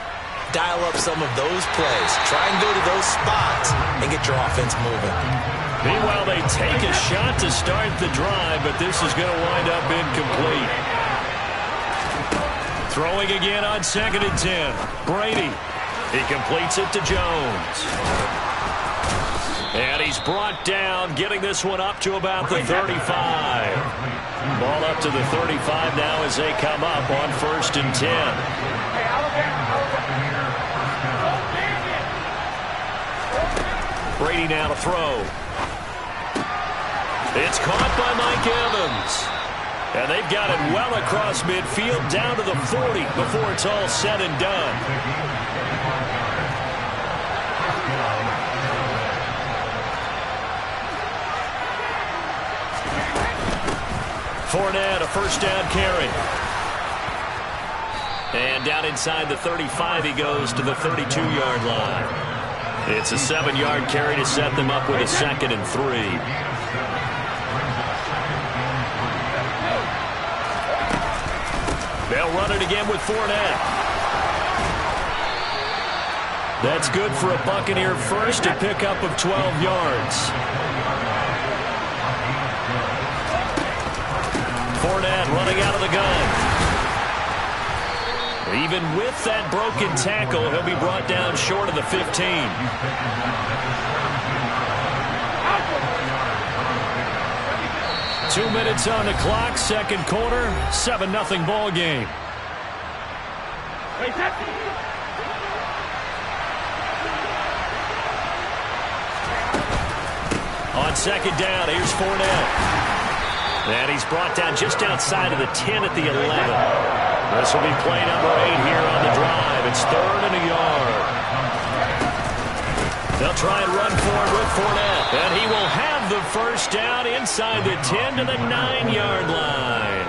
dial up some of those plays. Try and go to those spots and get your offense moving. Meanwhile, they take a shot to start the drive, but this is going to wind up incomplete. Throwing again on 2nd and 10. Brady. He completes it to Jones. And he's brought down, getting this one up to about the 35. Ball up to the 35 now as they come up on 1st and 10. Brady now to throw. It's caught by Mike Evans. And they've got it well across midfield down to the 40 before it's all said and done. Fournette, a first down carry. And down inside the 35 he goes to the 32-yard line. It's a 7-yard carry to set them up with a 2nd and 3. They'll run it again with Fournette. That's good for a Buccaneer first, a pickup of 12 yards. Fournette running out of the gun. Even with that broken tackle, he'll be brought down short of the 15. 2 minutes on the clock, second quarter, 7-0 ball game. On 2nd down, here's Fournette. And he's brought down just outside of the 10 at the 11. This will be play number 8 here on the drive. It's 3rd and a yard. They'll try and run forward with Fournette. And he will have the first down inside the 10 to the 9-yard line.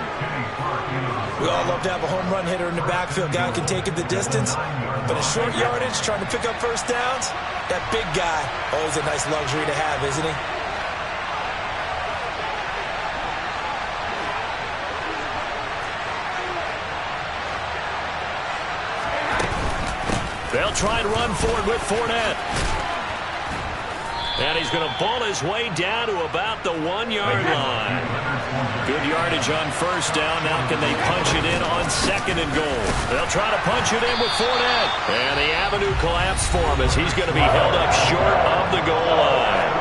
We all love to have a home run hitter in the backfield. Guy can take it the distance. But at short yardage, trying to pick up first downs, that big guy, always a nice luxury to have, isn't he? They'll try and run forward with Fournette. And he's going to ball his way down to about the 1-yard line. Good yardage on first down. Now can they punch it in on 2nd and goal? They'll try to punch it in with Fournette. And the avenue collapsed for him as he's going to be held up short of the goal line.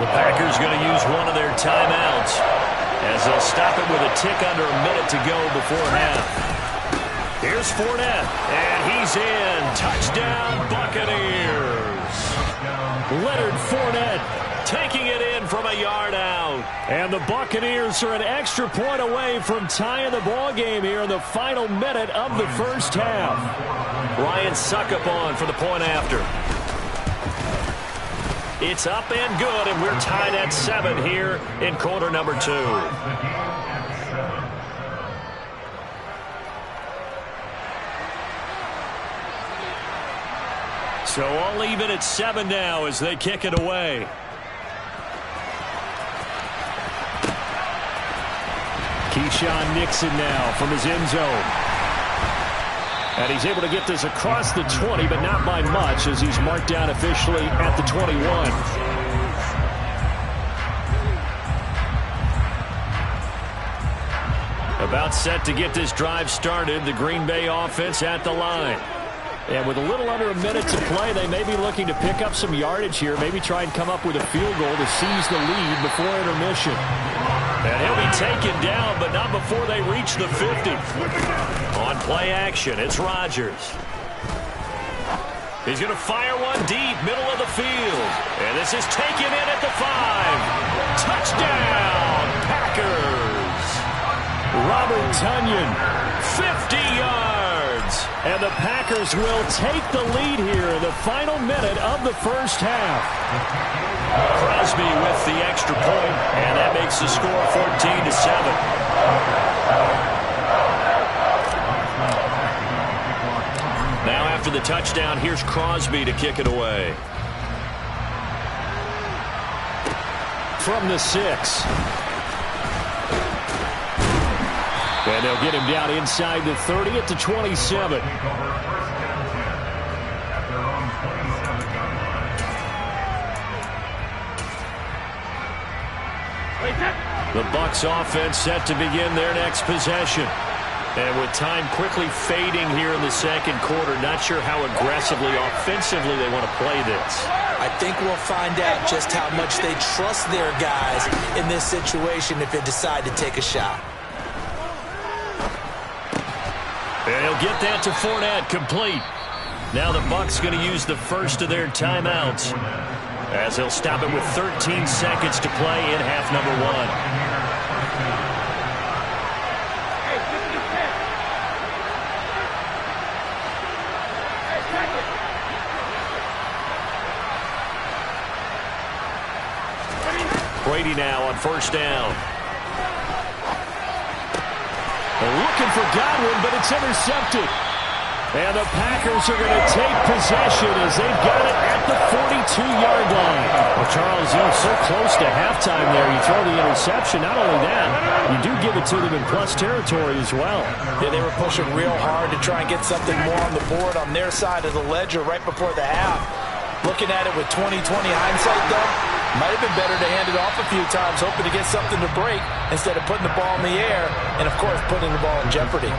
The Packers going to use one of their timeouts as they'll stop it with a tick under a minute to go before half. Here's Fournette, and he's in. Touchdown, Buccaneers. Leonard Fournette taking it in from a yard out. And the Buccaneers are an extra point away from tying the ball game here in the final minute of the first half. Ryan Succop on for the point after. It's up and good, and we're tied at 7 here in quarter number 2. So all even at 7 now as they kick it away. Keyshawn Nixon now from his end zone. And he's able to get this across the 20, but not by much, as he's marked down officially at the 21. About set to get this drive started, the Green Bay offense at the line. And with a little under a minute to play, they may be looking to pick up some yardage here, maybe try and come up with a field goal to seize the lead before intermission. And he'll be taken down, but not before they reach the 50. On play action, it's Rodgers. He's going to fire one deep, middle of the field. And this is taken in at the 5. Touchdown, Packers. Robert Tonyan, 50 yards. And the Packers will take the lead here in the final minute of the first half. Crosby with the extra point, and that makes the score 14-7. Now after the touchdown, here's Crosby to kick it away. From the 6. And they'll get him down inside the 30 at the 27. The Bucs offense set to begin their next possession. And with time quickly fading here in the second quarter, not sure how aggressively, offensively they want to play this. I think we'll find out just how much they trust their guys in this situation if they decide to take a shot. And he'll get that to Fournette, complete. Now the Bucs going to use the first of their timeouts, as they'll stop it with 13 seconds to play in half number 1. Brady now on first down. They're looking for Godwin, but it's intercepted. And the Packers are going to take possession as they've got it at the 42-yard line. Well, Charles, so close to halftime there. You throw the interception. Not only that, you do give it to them in plus territory as well. Yeah, they were pushing real hard to try and get something more on the board on their side of the ledger right before the half. Looking at it with 20/20 hindsight, though, might have been better to hand it off a few times, hoping to get something to break instead of putting the ball in the air and, of course, putting the ball in jeopardy.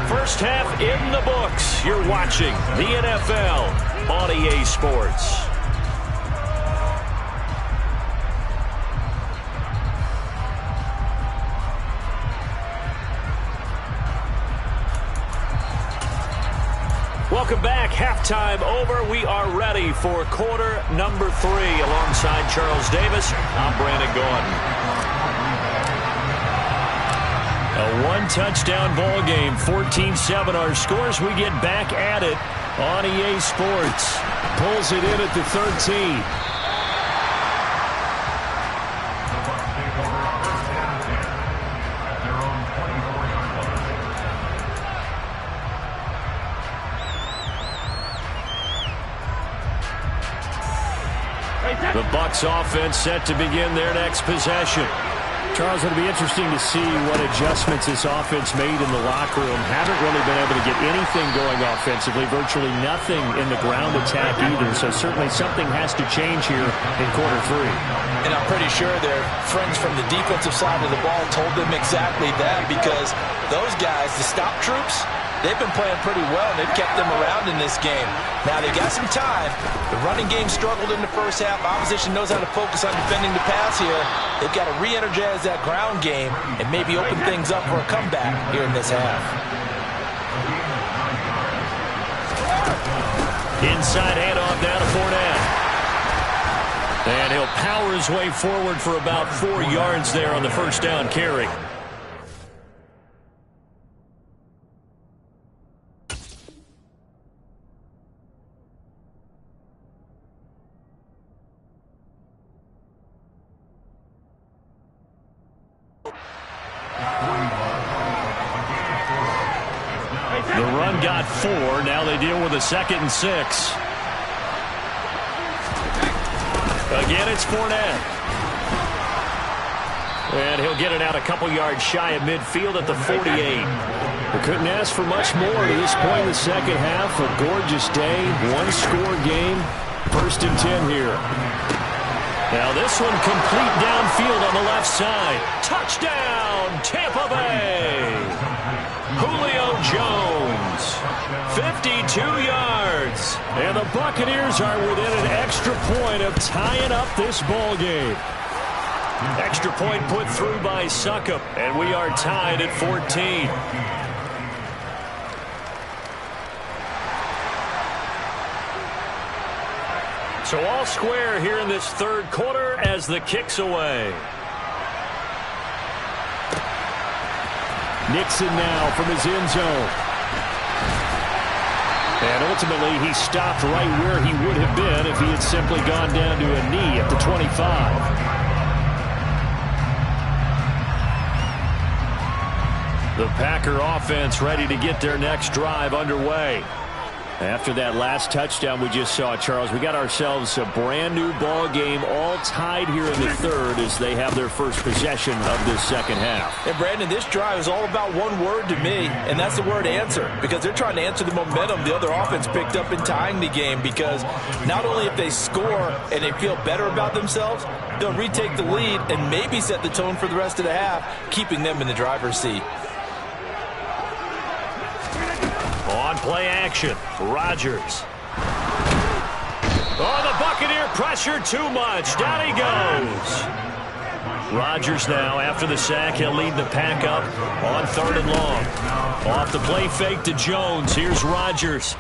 First half in the books. You're watching the NFL on EA Sports. Welcome back. Halftime over. We are ready for quarter number 3. Alongside Charles Davis, I'm Brandon Gaudin. A one-touchdown ball game, 14-7 our scores. We get back at it on EA Sports. Pulls it in at the 13. The Bucs offense set to begin their next possession. Charles, it'll be interesting to see what adjustments this offense made in the locker room. Haven't really been able to get anything going offensively, virtually nothing in the ground attack either. So certainly something has to change here in quarter 3. And I'm pretty sure their friends from the defensive side of the ball told them exactly that, because those guys, the stop troops, they've been playing pretty well, and they've kept them around in this game. Now, they got some time. The running game struggled in the first half. Opposition knows how to focus on defending the pass here. They've got to re-energize that ground game and maybe open things up for a comeback here in this half. Inside handoff down to Fournette. And he'll power his way forward for about 4 yards there on the first down carry. The run got 4. Now they deal with a 2nd and 6. Again, it's Fournette. And he'll get it out a couple yards shy of midfield at the 48. We couldn't ask for much more to this point in the second half. A gorgeous day, one-score game. 1st and 10 here. Now this one complete downfield on the left side. Touchdown, Tampa Bay. Julio Jones, 52 yards. And the Buccaneers are within an extra point of tying up this ball game. Extra point put through by Succop, and we are tied at 14. So all square here in this third quarter as the kick's away. Nixon now from his end zone. And ultimately he stopped right where he would have been if he had simply gone down to a knee at the 25. The Packer offense ready to get their next drive underway. After that last touchdown we just saw, Charles, we got ourselves a brand new ball game, all tied here in the third as they have their first possession of this second half. And Brandon, this drive is all about one word to me, and that's the word answer, because they're trying to answer the momentum the other offense picked up in tying the game, because not only if they score and they feel better about themselves, they'll retake the lead and maybe set the tone for the rest of the half, keeping them in the driver's seat. On play action, Rodgers. Oh, the Buccaneer pressure too much. Down he goes. Rodgers now, after the sack, he'll lead the pack up on 3rd and long. Off the play fake to Jones. Here's Rodgers.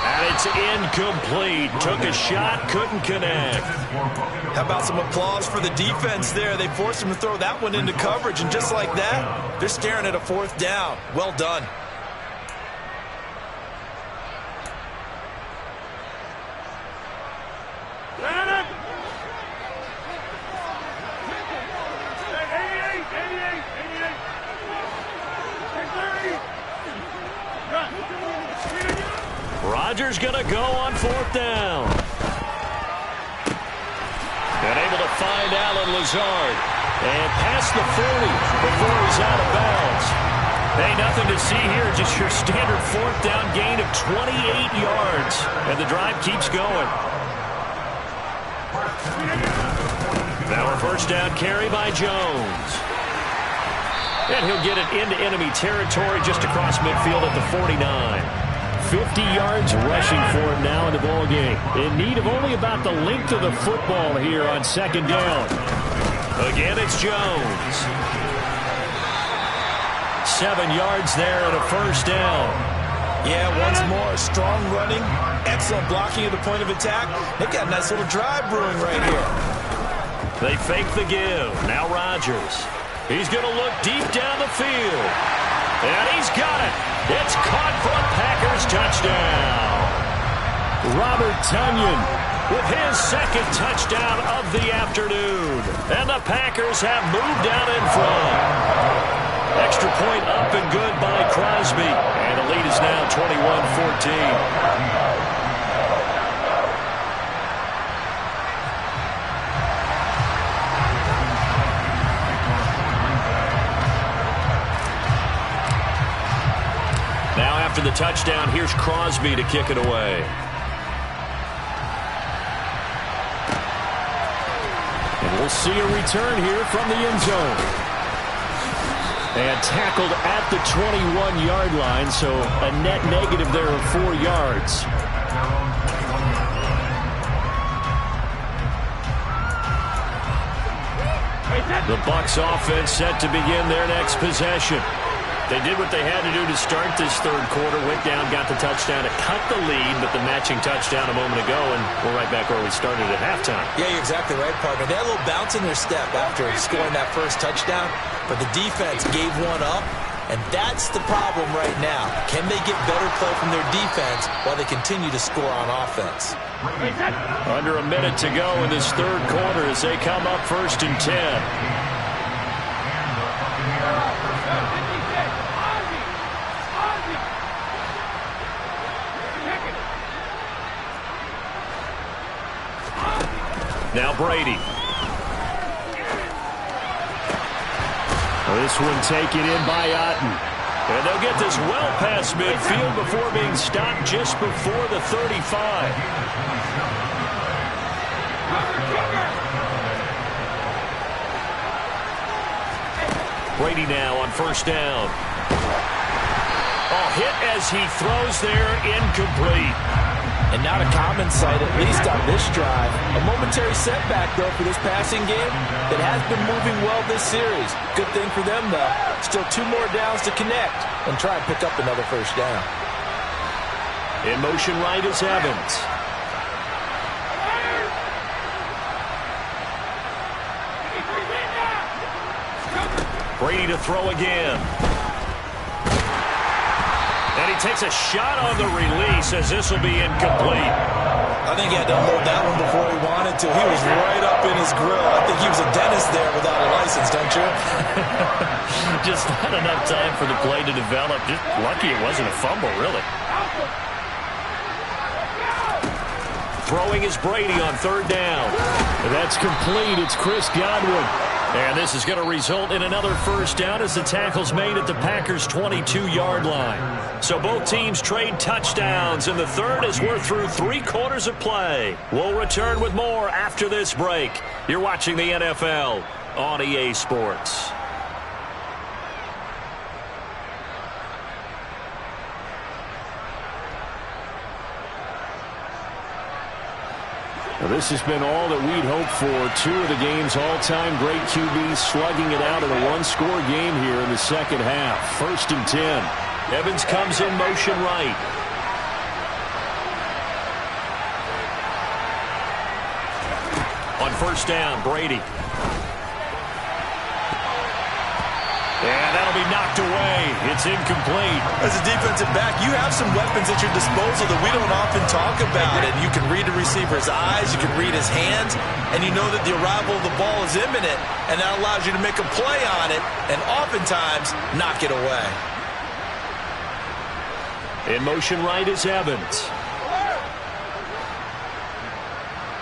And it's incomplete. Took a shot, couldn't connect. How about some applause for the defense there? They forced him to throw that one into coverage, and just like that, they're staring at a 4th down. Well done. Rodgers going to go on 4th down. And able to find Allen Lazard. And past the 40 before he's out of bounds. Hey, nothing to see here. Just your standard 4th down gain of 28 yards. And the drive keeps going. Now a 1st down carry by Jones. And he'll get it into enemy territory just across midfield at the 49. 50 yards rushing for him now in the ball game. In need of only about the length of the football here on 2nd down. Again, it's Jones. 7 yards there and a 1st down. Yeah, once more, strong running, excellent blocking at the point of attack. They've got a nice little drive brewing right here. They fake the give. Now Rodgers. He's going to look deep down the field. And he's got it. It's caught for a Packers touchdown. Robert Tonyan with his 2nd touchdown of the afternoon. And the Packers have moved out in front. Extra point up and good by Crosby. And the lead is now 21-14. After the touchdown, here's Crosby to kick it away. And we'll see a return here from the end zone. And tackled at the 21-yard line, so a net negative there of 4 yards. The Bucs offense set to begin their next possession. They did what they had to do to start this third quarter. Went down, got the touchdown to cut the lead, but the matching touchdown a moment ago, and we're right back where we started at halftime. Yeah, you're exactly right, partner. They had a little bounce in their step after scoring that first touchdown, but the defense gave one up, and that's the problem right now. Can they get better play from their defense while they continue to score on offense? Under a minute to go in this third quarter as they come up 1st and 10. Now Brady. This one taken in by Otten. And they'll get this well past midfield before being stopped just before the 35. Brady now on first down. Oh, hit as he throws there, incomplete. And not a common sight, at least on this drive. A momentary setback, though, for this passing game that has been moving well this series. Good thing for them, though. Still 2 more downs to connect and try and pick up another first down. In motion right is Evans. Brady to throw again. And he takes a shot on the release as this will be incomplete. I think he had to unload that one before he wanted to. He was right up in his grill. I think he was a dentist there without a license, don't you? Just not enough time for the play to develop. Just lucky it wasn't a fumble, really. Throwing is Brady on third down. And that's complete. It's Chris Godwin. And this is going to result in another first down as the tackle's made at the Packers' 22-yard line. So both teams trade touchdowns, and the third as we're through 3 quarters of play. We'll return with more after this break. You're watching the NFL on EA Sports. Now, this has been all that we'd hoped for. 2 of the game's all-time great QBs slugging it out in a one-score game here in the second half. 1st and 10. Evans comes in motion right. On first down, Brady. And that'll be knocked away. It's incomplete. As a defensive back, you have some weapons at your disposal that we don't often talk about. And you can read a receiver's eyes, you can read his hands, and you know that the arrival of the ball is imminent, and that allows you to make a play on it and oftentimes knock it away. In motion right is Evans.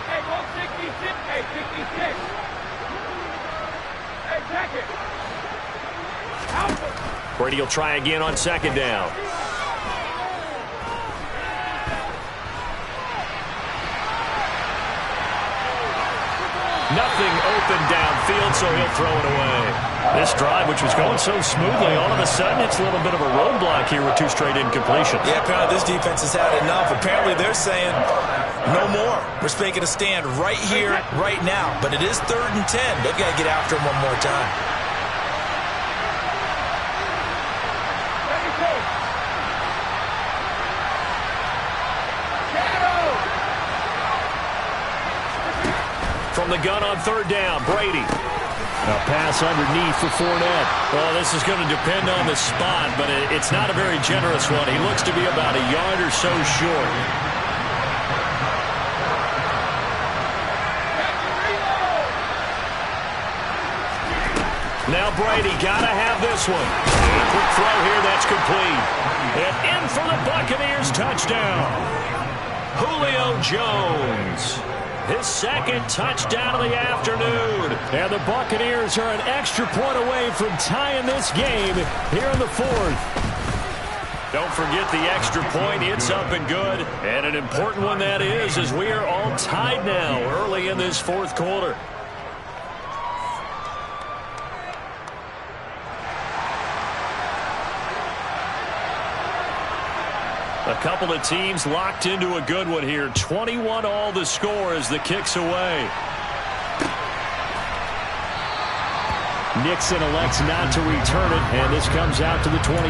Hey, go 66. Hey, 66. Hey, check it. Brady will try again on second down. Nothing open downfield, so he'll throw it away. This drive, which was going so smoothly, all of a sudden it's a little bit of a roadblock here with 2 straight incompletions. Yeah, apparently this defense has had enough. Apparently they're saying no more. We're making a stand right here, right now. But it is 3rd and 10. They've got to get after him one more time. From the gun on third down, Brady. A pass underneath for Fournette. Well, this is going to depend on the spot, but it's not a very generous one. He looks to be about a yard or so short. Now Brady got to have this one. A quick throw here, that's complete. And in for the Buccaneers touchdown. Julio Jones. His 2nd touchdown of the afternoon. And the Buccaneers are an extra point away from tying this game here in the 4th. Don't forget the extra point. It's up and good. And an important one that is, as we are all tied now early in this 4th quarter. A couple of teams locked into a good one here. 21 all the score as the kick's away. Nixon elects not to return it, and this comes out to the 25.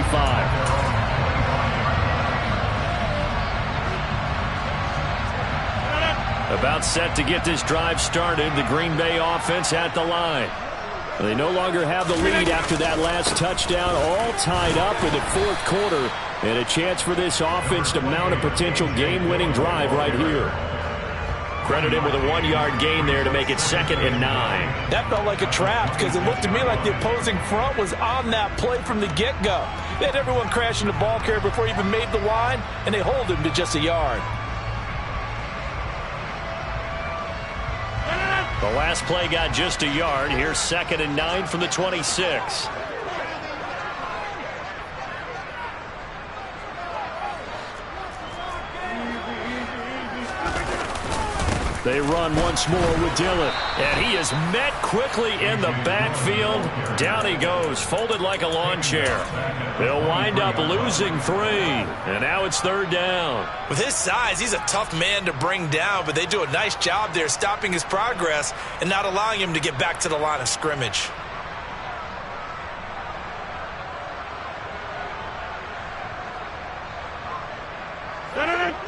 About set to get this drive started. The Green Bay offense at the line. They no longer have the lead after that last touchdown, all tied up in the 4th quarter. And a chance for this offense to mount a potential game-winning drive right here. Credit him with a 1-yard gain there to make it 2nd and 9. That felt like a trap because it looked to me like the opposing front was on that play from the get-go. They had everyone crashing the ball carrier before he even made the line, and they hold him to just a yard. The last play got just a yard. Here's 2nd and 9 from the 26. They run once more with Dillon. And he is met quickly in the backfield. Down he goes, folded like a lawn chair. They'll wind up losing 3. And now it's 3rd down. With his size, he's a tough man to bring down, but they do a nice job there stopping his progress and not allowing him to get back to the line of scrimmage.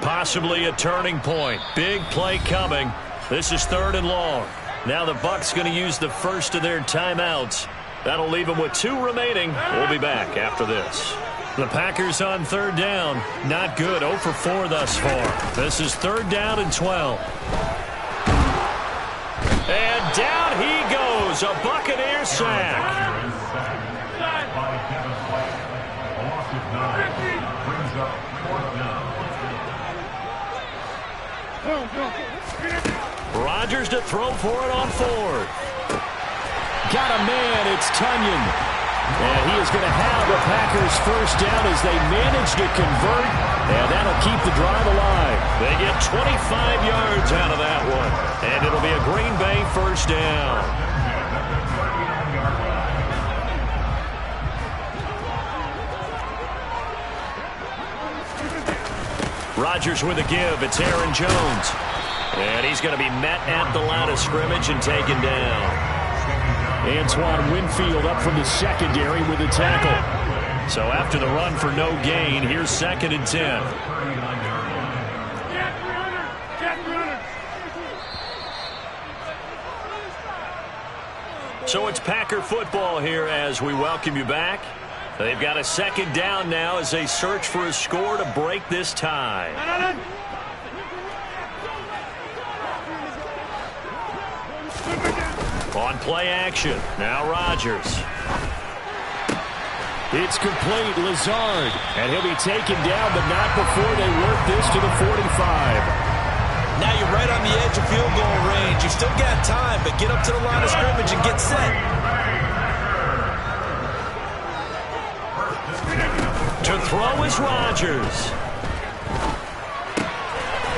Possibly a turning point. Big play coming. This is 3rd and long. Now the Bucs going to use the first of their timeouts. That'll leave them with 2 remaining. We'll be back after this. The Packers on 3rd down. Not good. 0 for 4 thus far. This is 3rd down and 12. And down he goes. A Buccaneer sack. Rodgers to throw for it on 4th. Got a man, it's Tunyon. And he is going to have the Packers first down as they manage to convert. And that'll keep the drive alive. They get 25 yards out of that one. And it'll be a Green Bay first down. Rodgers with a give. It's Aaron Jones. And he's going to be met at the line of scrimmage and taken down. Antoine Winfield up from the secondary with a tackle. So after the run for no gain, here's 2nd and 10. So it's Packer football here as we welcome you back. They've got a 2nd down now as they search for a score to break this tie. On play action, now Rodgers. It's complete, Lazard. And he'll be taken down, but not before they work this to the 45. Now you're right on the edge of field goal range. You still got time, but get up to the line of scrimmage and get set. To throw is Rodgers.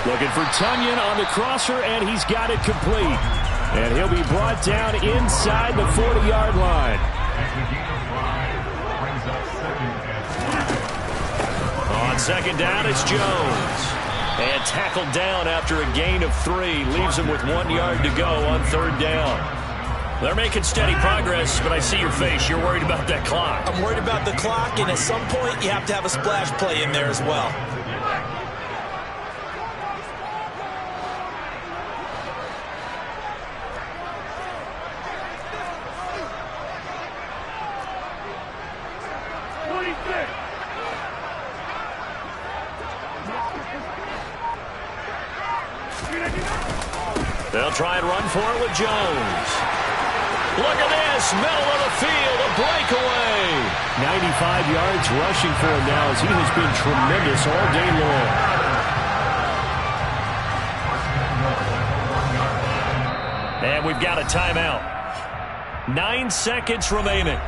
Looking for Tunyon on the crosser, and he's got it complete. And he'll be brought down inside the 40-yard line. On 2nd down, it's Jones. And tackled down after a gain of 3. Leaves him with 1 yard to go on 3rd down. They're making steady progress, but I see your face. You're worried about that clock. I'm worried about the clock, and at some point, you have to have a splash play in there as well. They'll try and run for it with Jones. Look at this, middle of the field, a breakaway. 95 yards rushing for him now as he has been tremendous all day long. And we've got a timeout. 9 seconds remaining.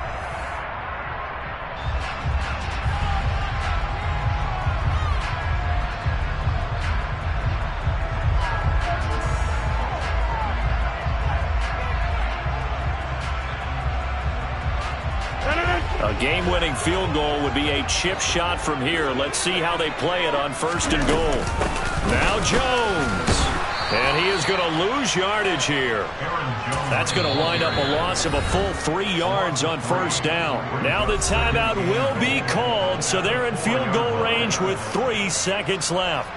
A game-winning field goal would be a chip shot from here. Let's see how they play it on 1st and goal. Now Jones. And he is going to lose yardage here. That's going to wind up a loss of a full 3 yards on 1st down. Now the timeout will be called, so they're in field goal range with 3 seconds left.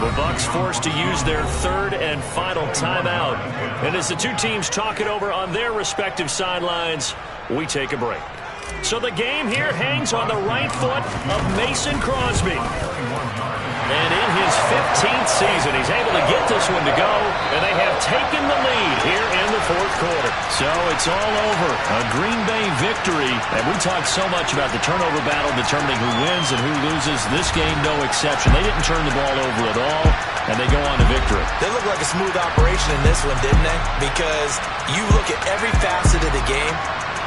The Bucs forced to use their 3rd and final timeout. And as the two teams talk it over on their respective sidelines, we take a break. So the game here hangs on the right foot of Mason Crosby. And in his 15th season. He's able to get this one to go, and they have taken the lead here in the fourth quarter. So it's all over. A Green Bay victory. And we talked so much about the turnover battle determining who wins and who loses. This game, no exception. They didn't turn the ball over at all, and they go on to victory. They look like a smooth operation in this one, didn't they? Because you look at every facet of the game,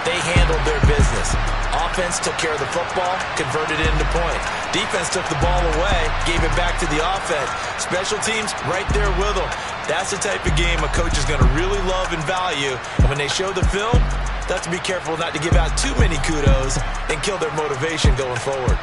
they handled their business. Offense took care of the football, converted it into points. Defense took the ball away, gave it back to the offense. Special teams right there with them. That's the type of game a coach is going to really love and value. And when they show the film, they have to be careful not to give out too many kudos and kill their motivation going forward.